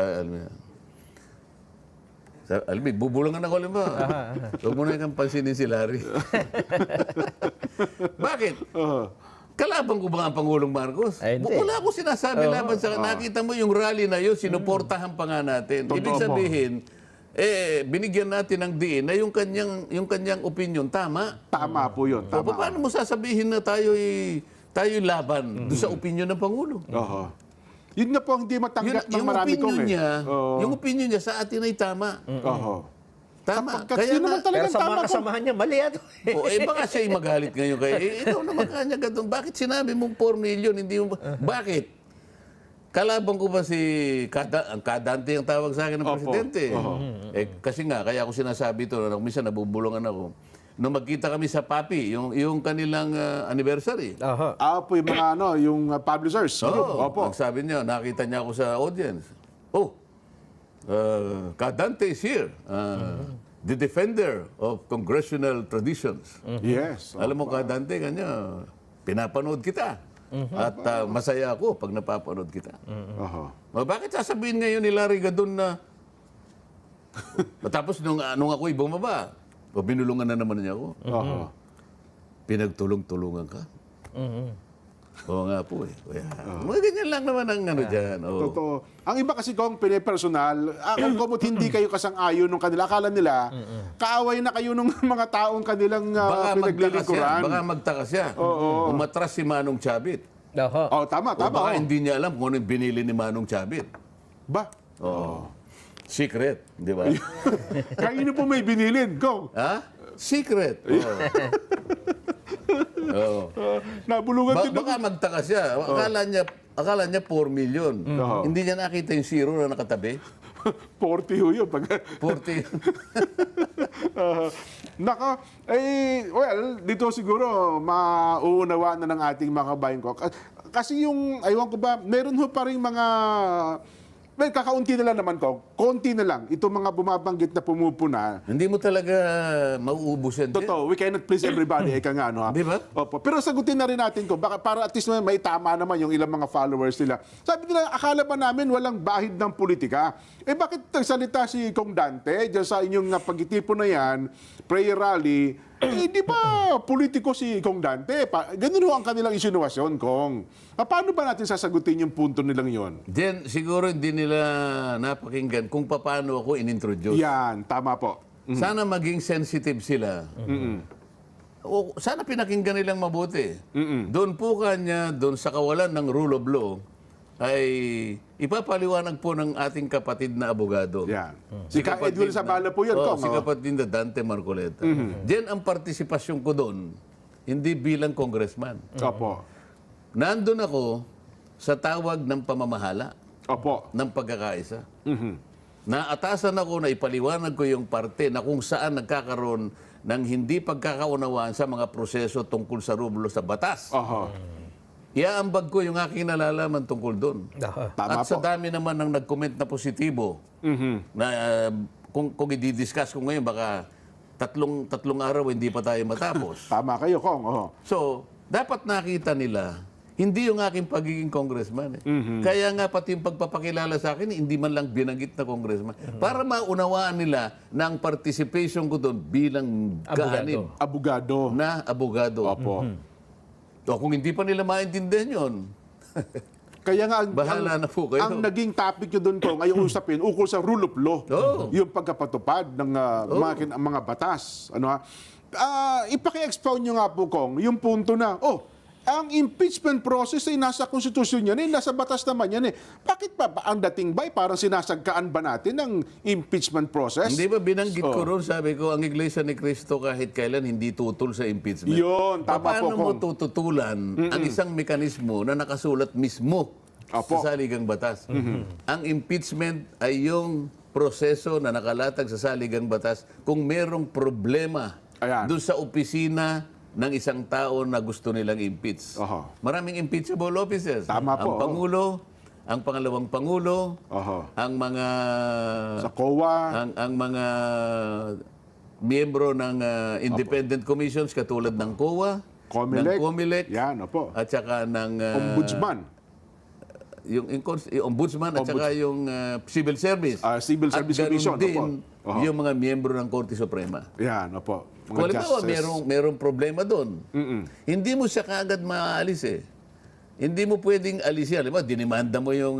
Albi, bubulungan ako halimbawa. Huwag mo na kang pansinin si Larry. Bakit? Kalaban ko ba ang Pangulong Marcos? Wala akong sinasabi laban sa... Nakita mo yung rally na yun, sinuportahan pa nga natin. Ibig sabihin, binigyan natin ng diin na yung kanyang opinion, tama. Tama po yun, tama. Paano mo sasabihin na tayo'y laban doon sa opinion ng Pangulo? Yun nga po ang hindi matanggap ng marami kong Yung opinion niya sa atin ay tama. Tama. Kaya naman talagang Pero sa tama mga po. kasamahan niya, mali ito. Baka siya magalit ngayon kaya. Ikaw naman kanya gadong. Bakit sinabi mong 4 million? Hindi mo bakit? Kalaban ko ba si Kadante ang tawag sa akin ng presidente? Kasi nga, kaya ako sinasabi ito, minsan nabubulungan ako. Nung magkita kami sa Papi, yung kanilang anniversary. Po yung mga yung publishers. Opo. Sabi niya, nakita niya ako sa audience. Kadante is here. The defender of congressional traditions. Yes. Alam mo, Kadante, kanya, pinapanood kita. At masaya ako pag napapanood kita. Bakit sasabihin ngayon ni Larry Gadon na tapos nung ako'y bumaba, binulungan na naman niya ako. Pinagtulong-tulungan ka. Oo nga po eh. Mga ganyan lang naman ang dyan. Totoo. Ang iba kasi kung pinipersonal, kung kumot hindi kayo kasang-ayon ng kanila, akala nila, kaaway na kayo ng mga taong kanilang pinaglilingkuran. Baka magtaka siya. Umatras si Manong Chabit. Tama. Baka hindi niya alam kung ano yung binili ni Manong Chabit. Secret, di ba? Kayo po may binilin. Go. Secret. Nabulungan din. Baka magtaka siya. Akala niya 4 million. Hindi niya nakita yung zero na nakatabi. 40 ho yun. 40. Dito siguro mauunawaan na ng ating mga kabayan ko. Kasi yung, aywan ko ba, meron ho pa rin mga... kakaunti na lang naman ko. Konti na lang. Itong mga bumabanggit na pumupuna. Hindi mo talaga mauubos yan. Totoo. We cannot please everybody. Eka nga, no? Di ba? Opo. Pero sagutin na rin natin ko. Baka para at least may tama naman yung ilang mga followers nila. Sabi nila, akala pa namin walang bahid ng politika. Bakit nagsalita si Kong Dante dyan sa inyong pag-itipon na yan, prayer rally, Di ba politiko si Kong Dante? Ganun ho ang kanilang insinuasyon, Kong. Paano ba natin sasagutin yung punto nilang yon? Then, siguro hindi nila napakinggan kung paano ako inintroduce. Yan, tama po. Sana maging sensitive sila. O, sana pinakinggan nilang mabuti. Doon po kanya, doon sa kawalan ng rule of law, ay ipapaliwanag po ng ating kapatid na abogado. Yan. Si Ka Edwin Sabala po yun, Kong. Si kapatid na Dante Marcoleta. Diyan ang partisipasyon ko doon, hindi bilang congressman. Opo. Nandun ako sa tawag ng pamamahala Opo. ng pagkakaisa. Naatasan ako na ipaliwanag ko yung parte na kung saan nagkakaroon ng hindi pagkakaunawaan sa mga proseso tungkol sa rublo sa batas. Oho. Iaambag ko yung aking nalalaman tungkol doon. Tama At sa po. dami naman ng nag-comment na positibo, na kung i-discuss ko ngayon, baka tatlong araw hindi pa tayo matapos. Tama kayo, Kong. Oho. So, dapat nakita nila, hindi yung aking pagiging congressman. Kaya nga pati yung pagpapakilala sa akin, hindi man lang binanggit na congressman. Para maunawaan nila na ang participation ko doon bilang gaanib Abogado. na abogado. Opo. O kung hindi pa nila maintindihan yun, Kaya nga, bahala na po kayo. ang naging topic nyo doon, Kong, ay usapin ukol sa rule of law. Oo. Yung pagkapatupad ng mga batas. Ano, ha? Ipaki-expound nyo nga po, Kong, yung punto na, ang impeachment process ay nasa konstitusyon yan, nasa batas naman yan. Bakit ba ang dating ba, parang sinasagkaan ba natin ang impeachment process? Hindi ba binanggit ko ron, sabi ko, ang Iglesia ni Cristo kahit kailan hindi tutol sa impeachment. Yun, tama Paano po, mo Kong. tututulan ang isang mekanismo na nakasulat mismo Opo. sa saligang batas? Ang impeachment ay yung proseso na nakalatag sa saligang batas kung merong problema Ayan. doon sa opisina ng isang tao na gusto nilang impeach. Oho. Maraming impeachable officers. Tama po, Ang Pangulo, ang Pangalawang Pangulo, Oho. ang mga Sa COA. ang mga miyembro ng independent commissions katulad ng COA, Comelec. ng Comelec, Yan, opo. at saka ng Ombudsman. yung ombudsman at saka yung civil service. Civil Service at Commission, din opo. Oho. yung mga miyembro ng Korte Suprema. Yan, opo. Kung halimbawa, merong problema doon, hindi mo siya kaagad maaalis eh. Hindi mo pwedeng alisin. Halimbawa, dinimanda mo yung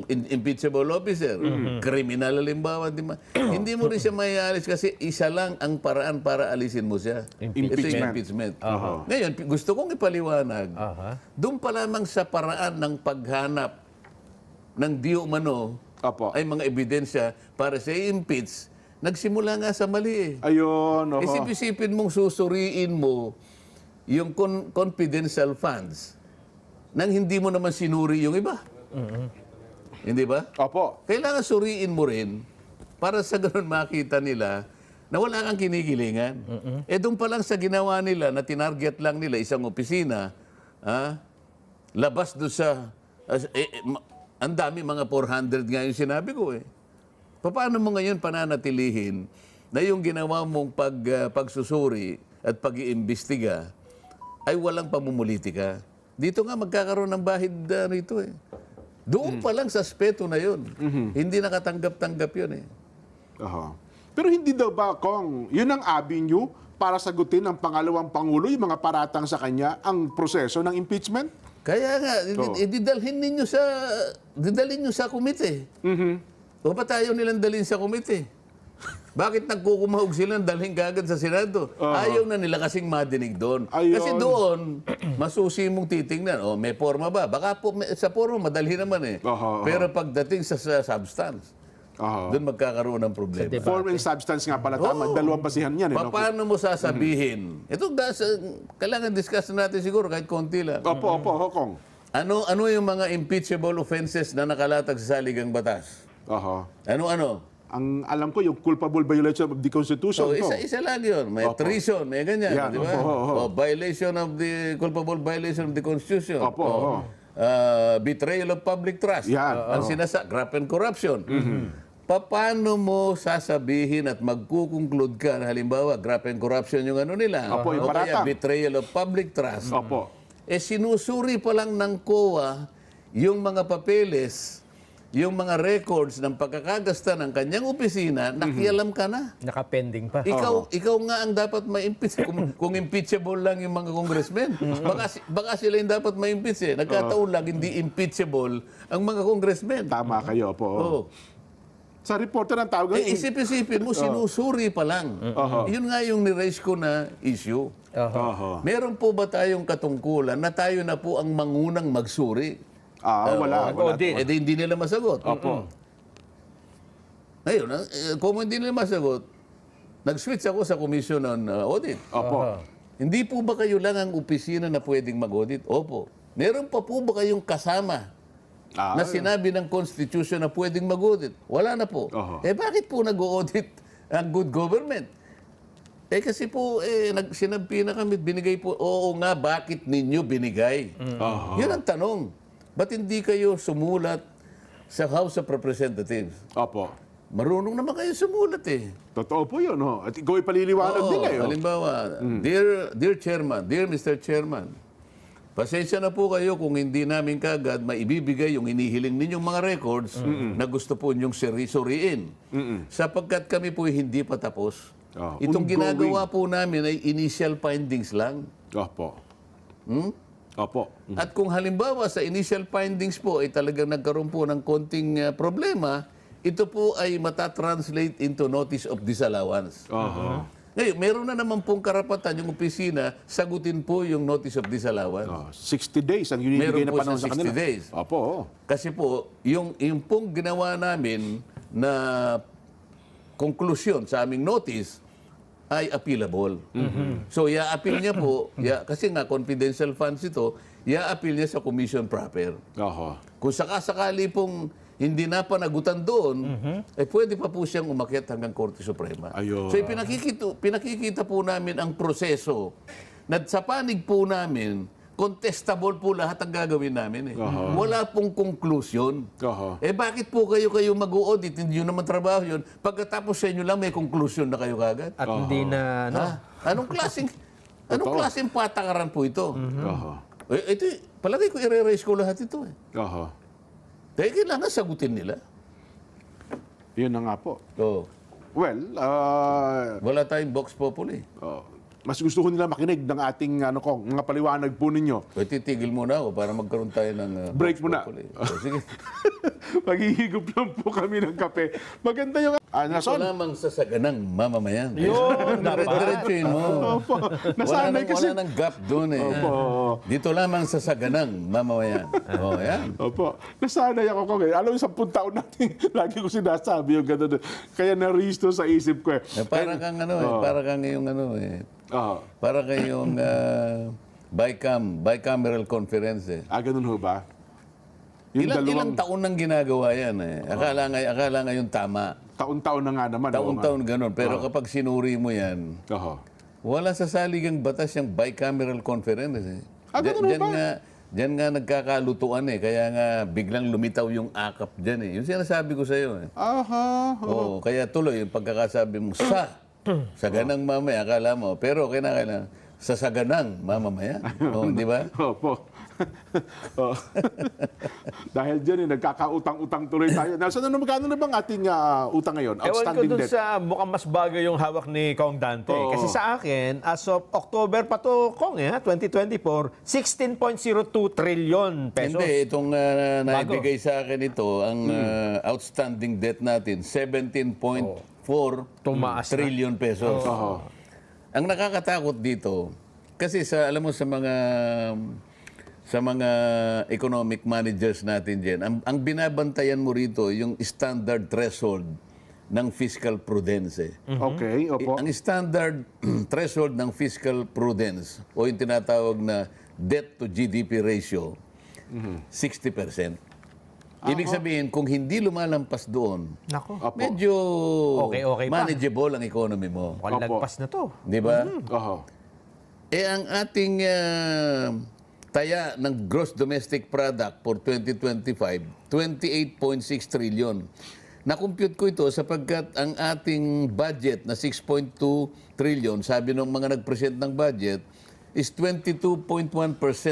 impeachable officer. Kriminal halimbawa. Hindi mo rin siya maaalis kasi isa lang ang paraan para alisin mo siya. Ito yung impeachment. Ngayon, gusto kong ipaliwanag, doon pa lamang sa paraan ng paghanap ng di umano Opo. ay mga ebidensya para sa impeach, nagsimula nga sa mali eh. Ayun, oho. Isip-isipin mong susuriin mo yung confidential funds nang hindi mo naman sinuri yung iba. Hindi ba? Opo. Kailangan suriin mo rin para sa ganun makita nila na wala kang kinikilingan. Doon pa lang sa ginawa nila na tinarget lang nila isang opisina, labas doon sa... ang dami, mga 400 nga yung sinabi ko eh. Paano mo ngayon pananatilihin na yung ginawa mong pagsusuri at pag-iimbestiga ay walang pamumulitika? Dito nga magkakaroon ng bahid rito eh. Doon pa lang sa aspeto na yun. Hindi nakatanggap-tanggap yun eh. Oho. Pero hindi daw ba, Kong, yun ang avenue para sagutin ng pangalawang Pangulo, yung mga paratang sa kanya, ang proseso ng impeachment? Kaya nga, didalhin nyo sa komite. O ba tayo nilang dalhin sa komite? Bakit nagkukumahog sila dalhin kagad sa Senado? Ayaw na nila kasing madinig doon. Ayun. Kasi doon, masusi mong titingnan. O, may forma ba? Baka po, sa forma, madalhin naman eh. Pero pagdating sa substance, doon magkakaroon ng problema. Form and substance nga pala, tama. Dalawang basihan yan. Paano mo sasabihin? Ito, kailangan discuss natin siguro kahit konti lang. Opo, Kong. Ano yung mga impeachable offenses na nakalatag sa saligang batas? Oho. Ano? Ang alam ko, yung culpable violation of the Constitution. So, isa lang yun. May treason, may ganyan. Yan, Di ba? O, violation of the, culpable violation of the Constitution. Opo. Betrayal of public trust. Yan. Ang graft and corruption. Paano mo sasabihin at magkukonclude ka na halimbawa, graft and corruption yung ano nila. Opo, yung o kaya paratang. betrayal of public trust. Opo. Sinusuri pa lang ng COA yung mga papeles yung mga records ng pagkakagasta ng kanyang opisina, nakialam ka na. Nakapending pa. Ikaw nga ang dapat ma-impeach. Kung impeachable lang yung mga congressmen, baka sila yung dapat ma-impeach eh. Nagkataon lang, hindi impeachable ang mga congressmen. Tama kayo po. Oo. Sa reporter ng tawag, Isip-isipin mo, sinusuri pa lang. Yun nga yung ni-raise ko na issue. Meron po ba tayong katungkulan na tayo na po ang mangunang magsuri? wala. Audit. Di hindi nila masagot. Opo. Ngayon, kung hindi nila masagot, nag-switch ako sa Commission on Audit. Opo. Hindi po ba kayo lang ang opisina na pwedeng mag-audit? Opo. Meron pa po ba kayong kasama na sinabi ng Constitution na pwedeng mag-audit? Wala na po. Bakit po nag-audit ang good government? Kasi po, sinampi na kami, binigay po, oo nga, bakit ninyo binigay? Yun ang tanong. Ba't hindi kayo sumulat sa House of Representatives? Opo. Marunong naman kayo sumulat eh. Totoo po yun. At ikaw ipaliliwanag din kayo. Halimbawa, Dear Chairman, Dear Mr. Chairman, pasensya na po kayo kung hindi namin kagad maibibigay yung inihiling ninyong mga records na gusto po ninyong suriin. Sapagkat kami po hindi pa tapos. Itong Ongoing. ginagawa po namin ay initial findings lang. Opo. Opo. At kung halimbawa sa initial findings po ay talagang nagkaroon po ng konting problema, ito po ay matatranslate into notice of disallowance. Ngayon, meron na naman pong karapatan yung opisina, sagutin po yung notice of disallowance. 60 days ang binibigay Meron na po panahon sa sa kanila. 60 days. Opo. Kasi po, yung pong ginawa namin na konklusyon sa aming notice ay appealable. So, i-appeal niya po, kasi nga confidential funds ito, i-appeal niya sa commission proper. Kung sakasakali pong hindi na panagutan doon, pwede pa po siyang umakyat hanggang Korte Suprema. Ayun. So, pinakikita po namin ang proseso na sa panig po namin, contestable po lahat ang gagawin namin. Wala pong conclusion. Bakit po kayo mag-audit? Hindi nyo naman trabaho yun. Pagkatapos sa inyo lang, may conclusion na kayo kagad. At hindi na, Anong klaseng patakaran po ito? Ito, palagay ko, i-raise ko lahat ito. Kaya kailangan sagutin nila. Yun na nga po. Well, Wala tayong Vox Populi. mas gusto ko nila makinig ng ating mga paliwanag po ninyo. Titigil muna ako para magkaroon tayo ng Break Vox muna. Populi. Sige. Maghihigop lang po kami ng kape. Maganda yung... Ito Nason? lamang sasaganang mamamayan. Yun, dapat. Diretso-diretsuin mo. Opo. Nasanay kasi... Wala nang gap doon eh. Opo. Dito lamang sasaganang mamamayan. Yan. Opo. Nasanay ako kung alam mo, 10 taon natin, lagi ko sinasabi yung gano'n. Kaya na-register sa isip ko eh. Para kang para kang yung para kayong bicameral conference eh. Ganun ho ba? Yung Ilang taon nang ginagawa yan eh. Akala nga yung tama. Taon-taon na nga naman. Taon-taon ganun. Pero kapag sinuri mo yan, wala sa saligang batas yung bicameral conference eh. Ganun ho ba? Diyan nga nagkakalutuan eh. Kaya nga biglang lumitaw yung akap dyan eh. Yung sinasabi ko sa'yo eh. Oo, kaya tuloy yung pagkakasabi mo, saganang mamaya, akala mo. Pero kinakailangan, sa saganang mamamaya. Di ba? Opo. Dahil dyan nagkakautang-utang tuloy tayo. Magkano na bang ating utang ngayon? Ewan ko Outstanding dun debt? sa mukhang mas bagay yung hawak ni Kong Dante. Kasi sa akin, as of October pa to, Kong, 2024, 16.02 trillion pesos. Hindi, itong naibigay sa akin ito, ang outstanding debt natin, 17.4 Tumaas na. trillion pesos. Ang nakakatakot dito, kasi alam mo sa mga economic managers natin dyan, ang binabantayan mo rito yung standard threshold ng fiscal prudence. Okay, opo. Ang standard threshold ng fiscal prudence o yung tinatawag na debt to GDP ratio, 60%. Ibig sabihin, kung hindi lumalampas doon, Nako. medyo Okay pa. manageable ang economy mo. Mukhang lagpas na to. Di ba? Mm-hmm. Ang ating taya ng gross domestic product for 2025, 28.6 trillion. Na-compute ko ito sapagkat ang ating budget na 6.2 trillion, sabi ng mga nag-present ng budget, is 22.1%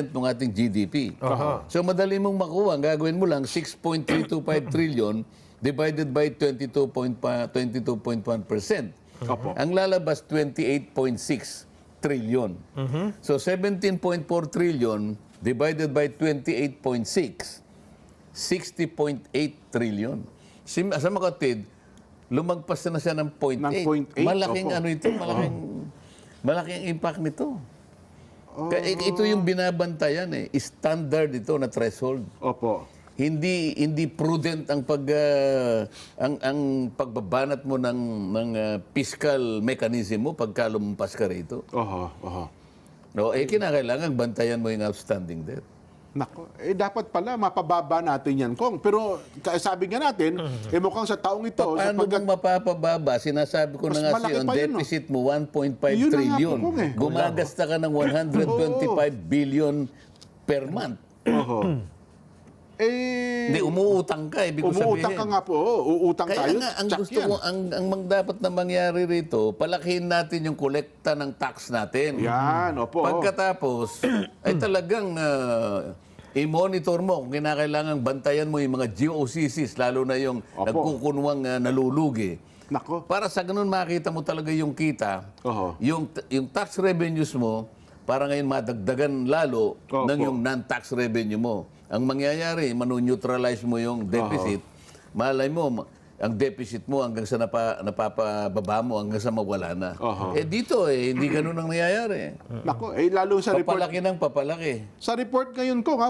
ng ating GDP. Aha. So madali mong makuha. Ang gagawin mo lang, 6.325 trillion divided by 22.1%. Opo. Ang lalabas, 28.6 trillion. So 17.4 trillion divided by 28.6, 60.8 trillion. Sa makatid, lumagpas na siya ng 0.8. 0.8, Malaking opo. ano ito, malaking impact nito. Ito yung binabantayan eh. Standard ito na threshold. Opo. Hindi prudent ang ang pagbabanat mo ng fiscal mechanism mo pagka lumampas ka rito. Oho, oho. No, kinakailangan bantayan mo yung outstanding debt. Nako, dapat pala mapababa natin yan, Kong. Pero sabi nga natin, mukhang sa taong ito, Paano bang mapapababa? Sinasabi ko Mas na nga malaki sa'yo, ang pa yun, no? deficit mo 1.5 Yun na nga po, trillion. Kong, eh. Gumagasta ka ng 125 billion per month. Oho. Hindi, umuutang ka, ibig ko sabihin. Umuutang ka nga po. Uutang Kaya tayo. nga, ang tsak gusto yan. mo, ang dapat na mangyari rito, palakihin natin yung kolekta ng tax natin. Yan, opo. Pagkatapos, ay talagang i-monitor mo kung kinakailangan bantayan mo yung mga GOCCs, lalo na yung Opo. nagkukunwang nalulugi. Nako. Para sa ganun makita mo talaga yung kita, Oho. yung tax revenues mo, para ngayon madagdagan lalo Opo. ng yung non-tax revenue mo. Ang mangyayari, manu-neutralize mo yung deficit. Malay mo, ang deficit mo hanggang sa napapababa mo, hanggang sa mawala na. Oho. Dito, hindi ganun ang nangyayari. Nako, lalo sa report. Papalaki ng papalaki. Sa report ngayon ko,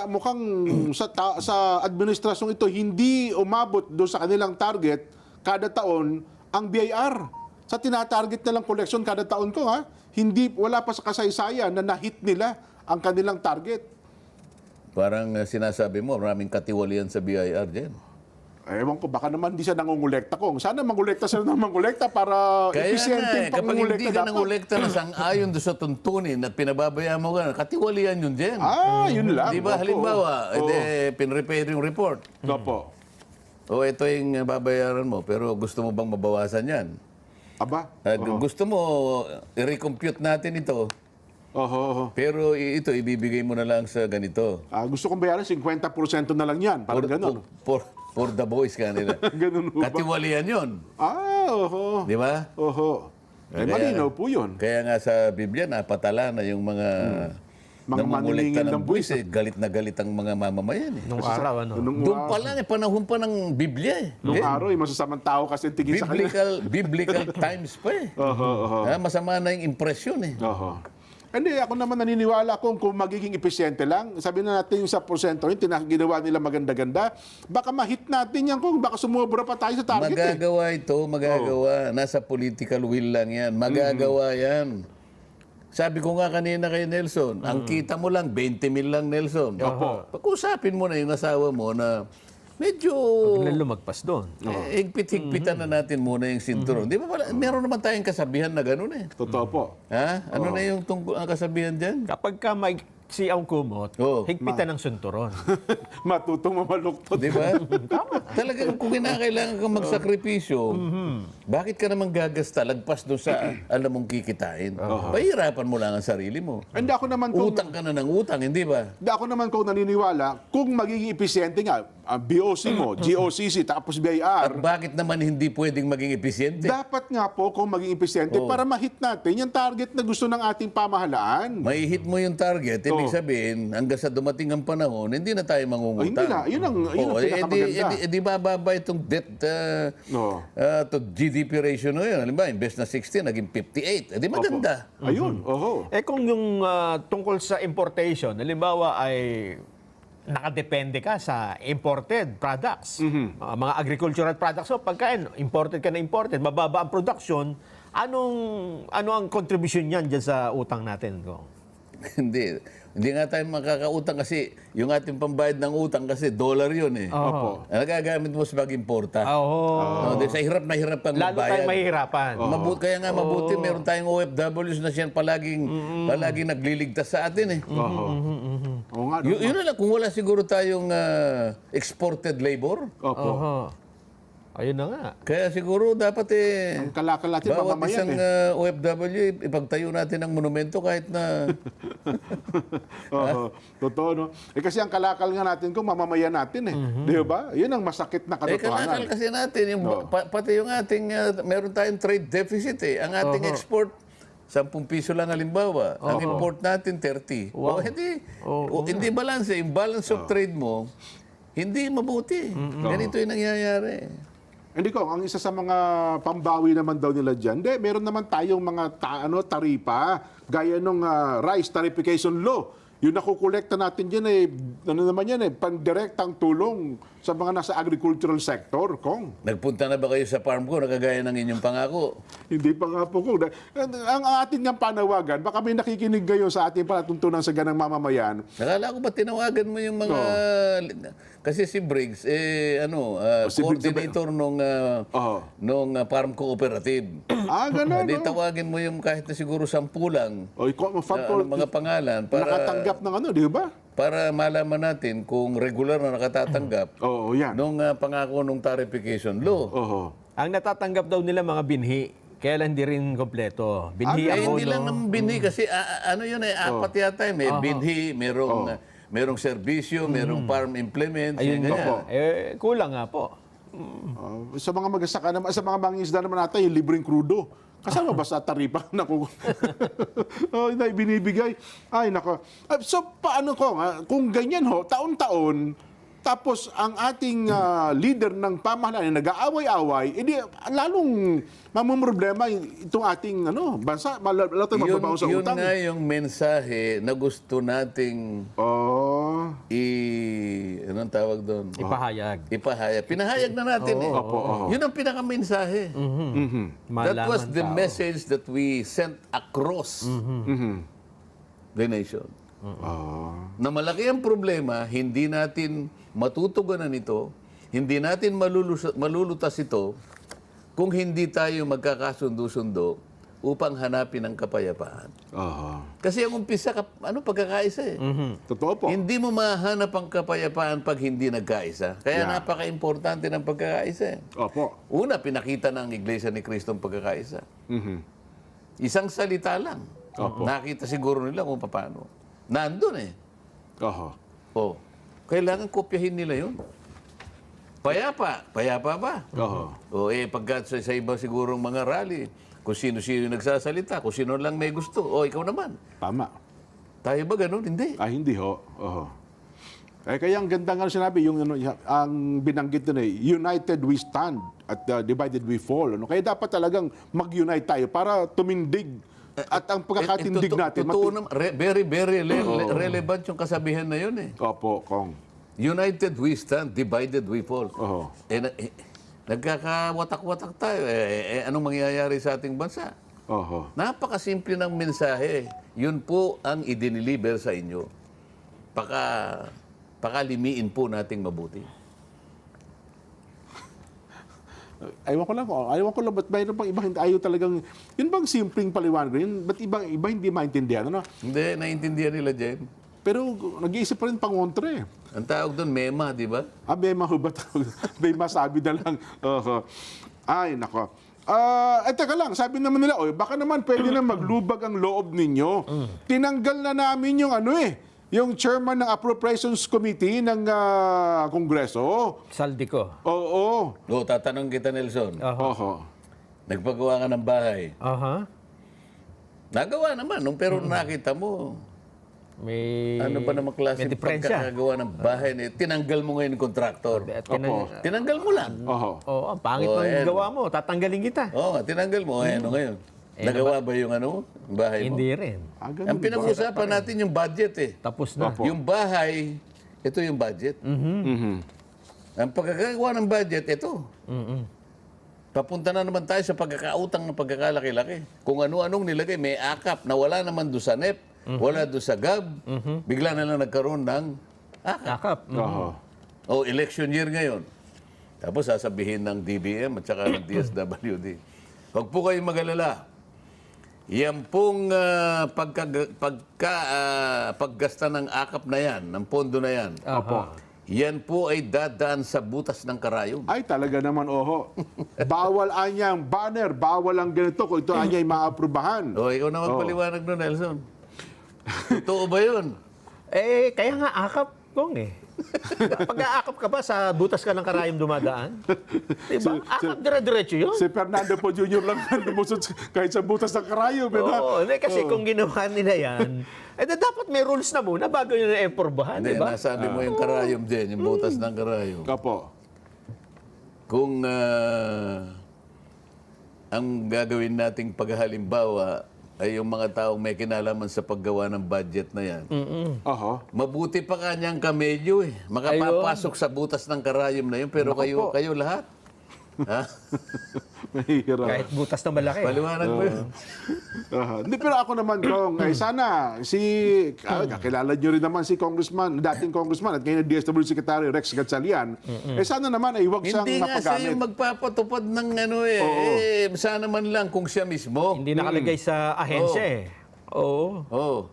mukhang sa administrasyong ito hindi umabot doon sa kanilang target kada taon ang BIR. Sa tinatarget nilang koleksyon kada taon ko, wala pa sa kasaysayan na na-hit nila ang kanilang target. Parang sinasabi mo, maraming katiwalian sa BIR dyan. Ewan ko, baka naman di siya nangungulekta ko. Sana mangulekta sila ng mangulekta para Kaya efficiente nga, kapag hindi ka dapat. nangulekta na sang-ayon doon sa tuntunin at pinababayaan mo ka, katiwalian yun dyan. Yun lang. Di ba? Opo. Halimbawa, pinrepair yung report. Opo. O ito yung babayaran mo, pero gusto mo bang mabawasan yan? Aba? Gusto mo, i-recompute natin ito, Oho. pero ito, ibibigay mo na lang sa ganito. Gusto kong bayaran 50% na lang yan. Parang ganun. For the boys kanila. Ganun ho ba? Katiwalian yun. Oho. Di ba? Oho. Malinaw po yun. Kaya nga sa Biblia, napatala na yung mga Mga namumulekta manlilingin ng ng buwis. Galit na galit ang mga mamamayan. Nung araw, ano? Doon pa lang, panahon pa ng Biblia. Nung araw, masasamang tao kasi tingin sa kanila. Biblical times pa eh. Oho. Masama na yung impresyon eh. Oho. Hindi, ako naman naniniwala kung magiging epesyente lang. Sabi na natin yung sa porsyento, yung ginawa nila maganda-ganda, baka ma-hit natin yan kung baka sumobra pa tayo sa target. Magagawa ito, magagawa. Nasa political will lang yan. Magagawa yan. Sabi ko nga kanina kay Nelson, ang kita mo lang, 20 mil lang, Nelson. Opo. Pag-usapin mo na yung asawa mo na medyo Biglang lumagpas doon. higpit-higpitan na natin muna yung sinturon. Di ba pala, meron naman tayong kasabihan na gano'n eh. Totoo po. Ha? Ano na yung ang kasabihan dyan? Kapag ka may si ang kumot, Oo. higpitan ng sunturon. Matutong mamaluktot. Di ba? Talagang kung kinakailangan kang magsakripisyo, bakit ka naman gagasta lagpas doon sa alam mong kikitain? Pahirapan mo lang ang sarili mo. Hindi ako naman kung Utang ka na ng utang, hindi ba? Hindi ako naman kung naniniwala kung magiging epesyente nga ang BOC mo, GOCC tapos At BIR, bakit naman hindi pwedeng maging episyente? dapat nga po kung maging epesyente para ma-hit natin yung target na gusto ng ating pamahalaan. May hit mo yung target, ibig sabihin, hanggang sa dumating ang panahon, hindi na tayo mangungutang. Hindi na, yun ang pinakamaganda. Di bababa itong debt to GDP ratio na yun. Halimbawa, imbes na 16, naging 58. Di maganda. Ayun, oho. Kung yung tungkol sa importation, halimbawa ay nakadepende ka sa imported products, mga agricultural products. So pagka imported ka na imported, mababa ang production, ano ang contribution niyan dyan sa utang natin? Hindi nga tayo makakautang kasi yung ating pambayad ng utang kasi dollar yun eh. Opo. Nagagamit mo sa pag-importa. Sa hirap na hirap kang Lalo magbayad. tayong mahihirapan. Kaya nga mabuti meron tayong OFWs na siyan palaging nagliligtas sa atin eh. Oho. Oo nga. Yun na lang, kung wala siguro tayong exported labor, Opo. Ayun na nga. Kaya siguro dapat Ang kalakal natin, bawat mamamayan isang OFW, ipagtayo natin ng monumento kahit na... Oo, totoo, no? Kasi ang kalakal nga natin kung mamamayan natin Di ba? Yun ang masakit na kalakal katotohanan. kasi natin, pati yung ating, meron tayong trade deficit Ang ating export, 10 piso lang halimbawa. Ang import natin, 30. Hindi balance. Yung balance of trade mo, hindi mabuti. Ganito yung nangyayari. Hindi ko, ang isa sa mga pambawi naman daw nila dyan, meron naman tayong mga taripa, gaya nung rice tarification law. Yung nakukolekta natin dyan pang-direktang tulong sa mga nasa agricultural sector, Kong. Nagpunta na ba kayo sa farm ko, nakagaya ng inyong pangako? Hindi pa nga po, Kong. Ang ating nga panawagan, baka may nakikinig ngayon sa ating palatuntunan sa ganang mamamayan. Nakala ko ba tinawagan mo yung mga... Kasi si Briggs, Si Briggs, coordinator nung farm cooperative. Ganun. Hindi tawagin mo yung kahit na siguro 10 lang. Mga pangalan para nakatanggap ng di ba? para malaman natin kung regular na nakatatanggap Oo, yan. nung pangako nung tarification law. Ang natatanggap daw nila mga binhi, kaya lang hindi rin kompleto. Binhi Hindi abono. lang ng binhi kasi apat yata may binhi, merong serbisyo, merong farm implements, Ayun ganyan. po. Kulang nga po. Sa mga magsasaka naman, sa mga mangingisda naman natin, yung libreng krudo. Kasama ba sa taripa? Naku. Na binibigay. Ay, nako. So, paano ko? Kung ganyan taon-taon, tapos ang ating leader ng pamahalaan ay nag-aaway-away, edi lalong mamumroblema itong ating bansa. Lalong magbabaon sa Yun utang. nga yung mensahe na gusto nating anong tawag doon? Ipahayag. Ipahayag. Pinahayag na natin Yun ang pinaka-mensahe. That was the message that we sent across the nation. Na malaki ang problema, hindi natin matutugunan ito, hindi natin malulutas ito kung hindi tayo magkakasundo-sundo upang hanapin ang kapayapaan. Kasi ang umpisa, pagkakaisa Totoo po. Hindi mo mahanap ang kapayapaan pag hindi nagkaisa. Kaya napaka-importante ng pagkakaisa. Opo. Una, pinakita ng Iglesia ni Cristo ang pagkakaisa. Isang salita lang. Nakita siguro nila kung paano. Nandun kailangan kopyahin nila yun. Payapa ba? Pagka sa iba sigurong mga rally, kung sino-sino nagsasalita, kung sino lang may gusto, ikaw naman. Tama. Tayo ba ganun? Hindi. Hindi kaya ang ganda nga sinabi, ang binanggit doon united we stand at divided we fall. Kaya dapat talagang mag-unite tayo para tumindig. At ang pagkakatindig natin... Very, very relevant yung kasabihan na yun Opo, Kong. United we stand, divided we fall. Nagkakawatak-watak tayo. Anong mangyayari sa ating bansa? Napakasimple ng mensahe. Yun po ang idiniliber sa inyo. Pakalimiin po nating mabuti. Ayaw ko lang, ba't mayroon pang iba, ayaw talagang, yun bang simpleng paliwanag yun? Ba't iba hindi maintindihan? Hindi, naintindihan nila dyan. Pero nag-iisip pa rin pangontre. Ang tawag doon, MEMA, di ba? MEMA ho ba tawag? MEMA sabi na lang. Ay, nako. Teka lang, sabi naman nila, baka naman pwede na maglubag ang loob ninyo. Tinanggal na namin yung yung chairman ng Appropriations Committee ng Kongreso. Saldi ko. Oo. Tatanong kita, Nelson. Nagpagawa ka ng bahay. Nagawa naman, pero nakita mo, may ano ba naman klase ng pagkakagawa ng bahay? Tinanggal mo ngayon yung kontraktor. Tinanggal mo lang. Ang pangit ng gawa mo. Tatanggalin kita. Tinanggal mo. Ano ngayon? Nagawa ba yung bahay mo? Hindi rin. Ang pinag-usapan natin yung budget Tapos na. Yung bahay, ito yung budget. Ang pagkakagawa ng budget, ito. Papunta na naman tayo sa pagkakautang ng pagkakalaki-laki. Kung ano-anong nilagay, may akap na wala naman doon sa NEP, wala doon sa GAB, bigla na lang nagkaroon ng akap. Election year ngayon. Tapos sasabihin ng DBM at saka ng DSWD, huwag po kayong mag-alala. Yan pong paggasta ng akap na yan, ng pondo na yan, yan po ay dadaan sa butas ng karayom. Ay, talaga naman, oho. Bawal anyang banner, bawal ang ganito kung ito anyay maaprubahan. O, ikaw na magpaliwanag nun, Nelson. Totoo ba yun? Kaya nga akap, Kong eh. Pag-aakap ka ba sa butas ka ng karayom dumadaan? Diba? Akap dire-diretso yun. Si Fernando po Jr. lang lumusot kahit sa butas ng karayom. Oo, kasi kung ginawa nila yan, dapat may rules na muna bago yun na-emporbahan, Hindi, di ba? nasabi mo yung karayom din, yung butas ng karayom. Kapo. Kung ang gagawin nating paghalimbawa ay yung mga taong may kinalaman sa paggawa ng budget na yan, Oho. mabuti pa kanyang kamelyo eh. Makapapasok sa butas ng karayom na yun, pero kayo lahat. Ha? Mahirap. Kahit butas na malaki. Paliwanag mo yun. Hindi, pero ako naman, Kong, sana kakilala nyo rin naman si dating congressman at ngayon na DSWD Secretary Rex Gatchalian, sana naman ay huwag siyang Hindi nga siya mapagamit. yung magpapatupad ng sana man lang kung siya mismo. Hindi nakalagay sa ahensya eh. Oo. Oh.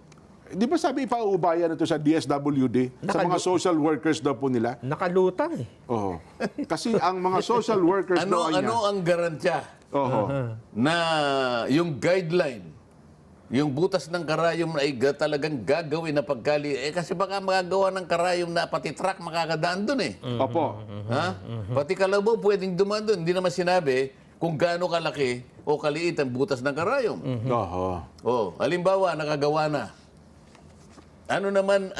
Di ba sabi ipauubayan ito sa DSWD? Sa mga social workers daw po nila? Nakalutang eh. Oo. Kasi ang mga social workers daw Ano ang garantya Oho. na yung guideline, yung butas ng karayom ay talagang gagawin na pagkali. Kasi baka magagawa ng karayom na pati truck makakadaan dun eh. Opo. Ha? Pati kalabaw pwedeng dumaan dun. Hindi naman sinabi kung gaano kalaki o kaliit ang butas ng karayom. Oho. Halimbawa, nakagawa na. Ano naman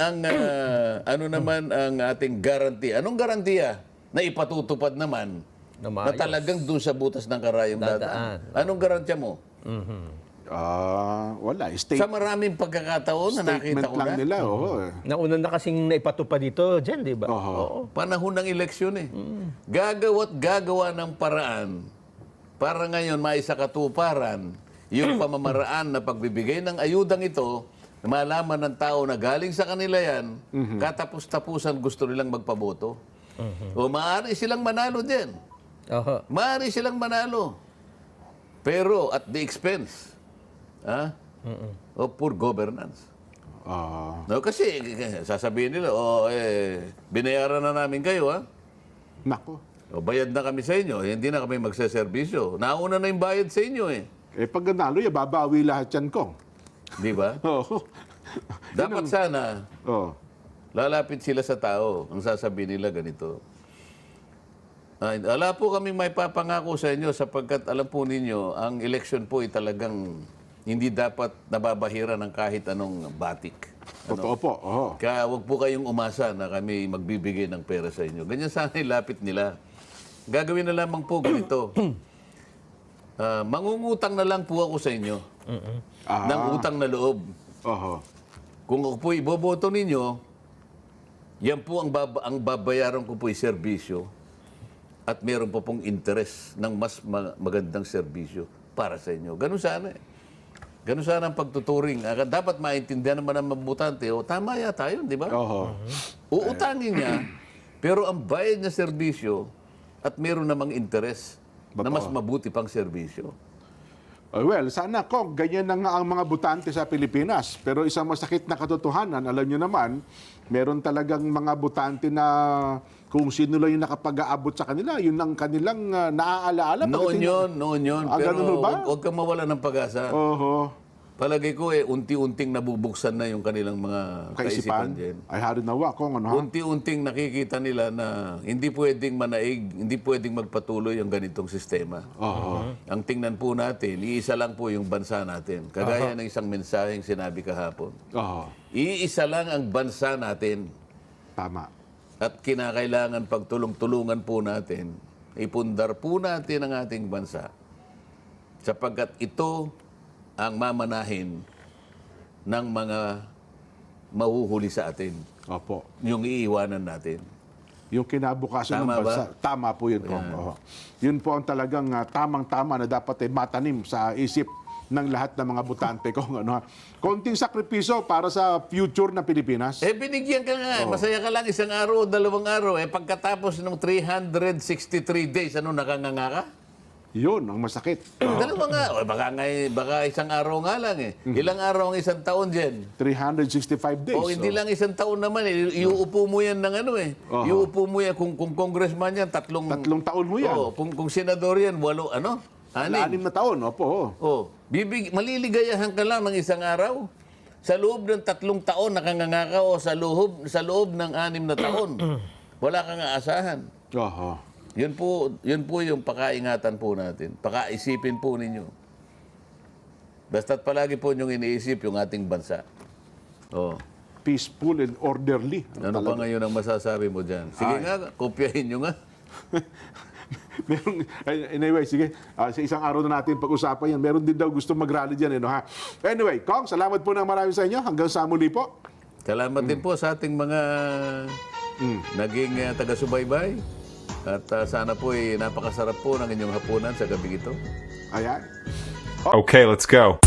ang ating guarantee? Anong garantiya na ipatutupad naman Na na maayos. talagang doon sa butas ng karayom dadaan? Anong garantiya mo? Wala. Sa maraming pagkakataon na nakita Statement ko lang na, nila. Oo. Nauna na kasing naipatupad dito dyan, di ba? Oho. panahon ng eleksyon eh. Gagawa ng paraan para ngayon maisakatuparan yung pamamaraan na pagbibigay ng ayudang ito, na malaman ng tao na galing sa kanila yan, katapos-tapusan gusto nilang magpaboto. O maaari silang manalo din. Oho. Maaari silang manalo. Pero at the expense of poor governance. No, kasi sasabihin nila, binayaran na namin kayo, ha? Nako. O bayad na kami sa inyo, hindi na kami magseservisyo. Nauna na yung bayad sa inyo eh. Pag nanalo, babawi lahat yan, Kong. Di ba? Oo. Dapat sana, Oo. lalapit sila sa tao. Ang sasabihin nila ganito. Wala po kaming may papangako sa inyo sapagkat alam po ninyo, ang eleksyon po ay talagang hindi dapat nababahira ng kahit anong batik. Totoo po. Oo. Kaya wag po kayong umasa na kami magbibigay ng pera sa inyo. Ganyan sana ilapit nila. Gagawin na lamang po ganito. Mangungutang na lang po ako sa inyo ng utang na loob. Oho. Kung ako po iboboto ninyo, yan po ang babayaran ko po ay serbisyo at meron po pong interes ng mas magandang serbisyo para sa inyo. Ganun sana eh. Ganun sana ang pagtuturing. Dapat maintindihan naman ng mabutante, tama yata yun, di ba? Oho. Uutangin niya, pero ang bayad niya serbisyo at meron namang interes na mas mabuti pang serbisyo. Well, sana, Kong, ganyan na nga ang mga butante sa Pilipinas. Pero isang masakit na katotohanan, alam nyo naman, meron talagang mga butante na kung sino lang yung nakapag-aabot sa kanila, yun ang kanilang naaalaala. Noon yun. Pero ganun ba? huwag kang mawala ng pag-asa. Oho. Palagay ko unti-unting nabubuksan na yung kanilang mga kaisipan dyan. Ay, hari nawa, Kong, ano ha? Unti-unting nakikita nila na hindi pwedeng manaig, hindi pwedeng magpatuloy ang ganitong sistema. Oho. Ang tingnan po natin, iisa lang po yung bansa natin. Kagaya ng isang mensaheng sinabi kahapon. Oho. Iisa lang ang bansa natin. Tama. At kinakailangan pagtulong-tulungan po natin, ipundar po natin ang ating bansa. Sapagkat ito ang mamanahin ng mga mahuhuli sa atin. Opo. Yung iiwanan natin. Yung kinabukasan ng Tama bansa. Tama po yun, Kong. Oho. Yun po ang talagang tamang-tama na dapat matanim sa isip ng lahat ng mga butante, Kong. Ano, ha? Konting sakripisyo para sa future ng Pilipinas. Binigyan ka nga. Masaya ka lang isang araw o 2 araw. Pagkatapos ng 363 days, nakanganga ka? Yun, ang masakit. Dalawa nga. O, baka isang araw nga lang eh. Ilang araw ang isang taon dyan? 365 days. O hindi lang isang taon naman eh. Iuupo mo yan ng ano eh. Iuupo mo yan kung congressman yan, tatlong taon ho yan. Kung senador yan, 6 na taon, opo. Maliligayahan ka lang ng isang araw. Sa loob ng 3 taon nakanganga ka o sa loob ng 6 na taon. Wala kang aasahan. Oho. Yun po yung pakaingatan po natin. Pakaisipin po ninyo. Basta't palagi po niyong iniisip yung ating bansa. Oh. Peaceful and orderly. Ano pa ngayon ang masasabi mo dyan? Sige nga, kopyahin nyo nga. Anyway, sige. Sa isang araw na natin pag-usapan yan. Meron din daw gusto mag-rally dyan. Ha? Anyway, Kong, salamat po ng marami sa inyo. Hanggang sa muli po. Salamat din po sa ating mga naging taga-subaybay. At sana po napakasarap po ng inyong hapunan sa gabi ito. Ayan. Okay, let's go.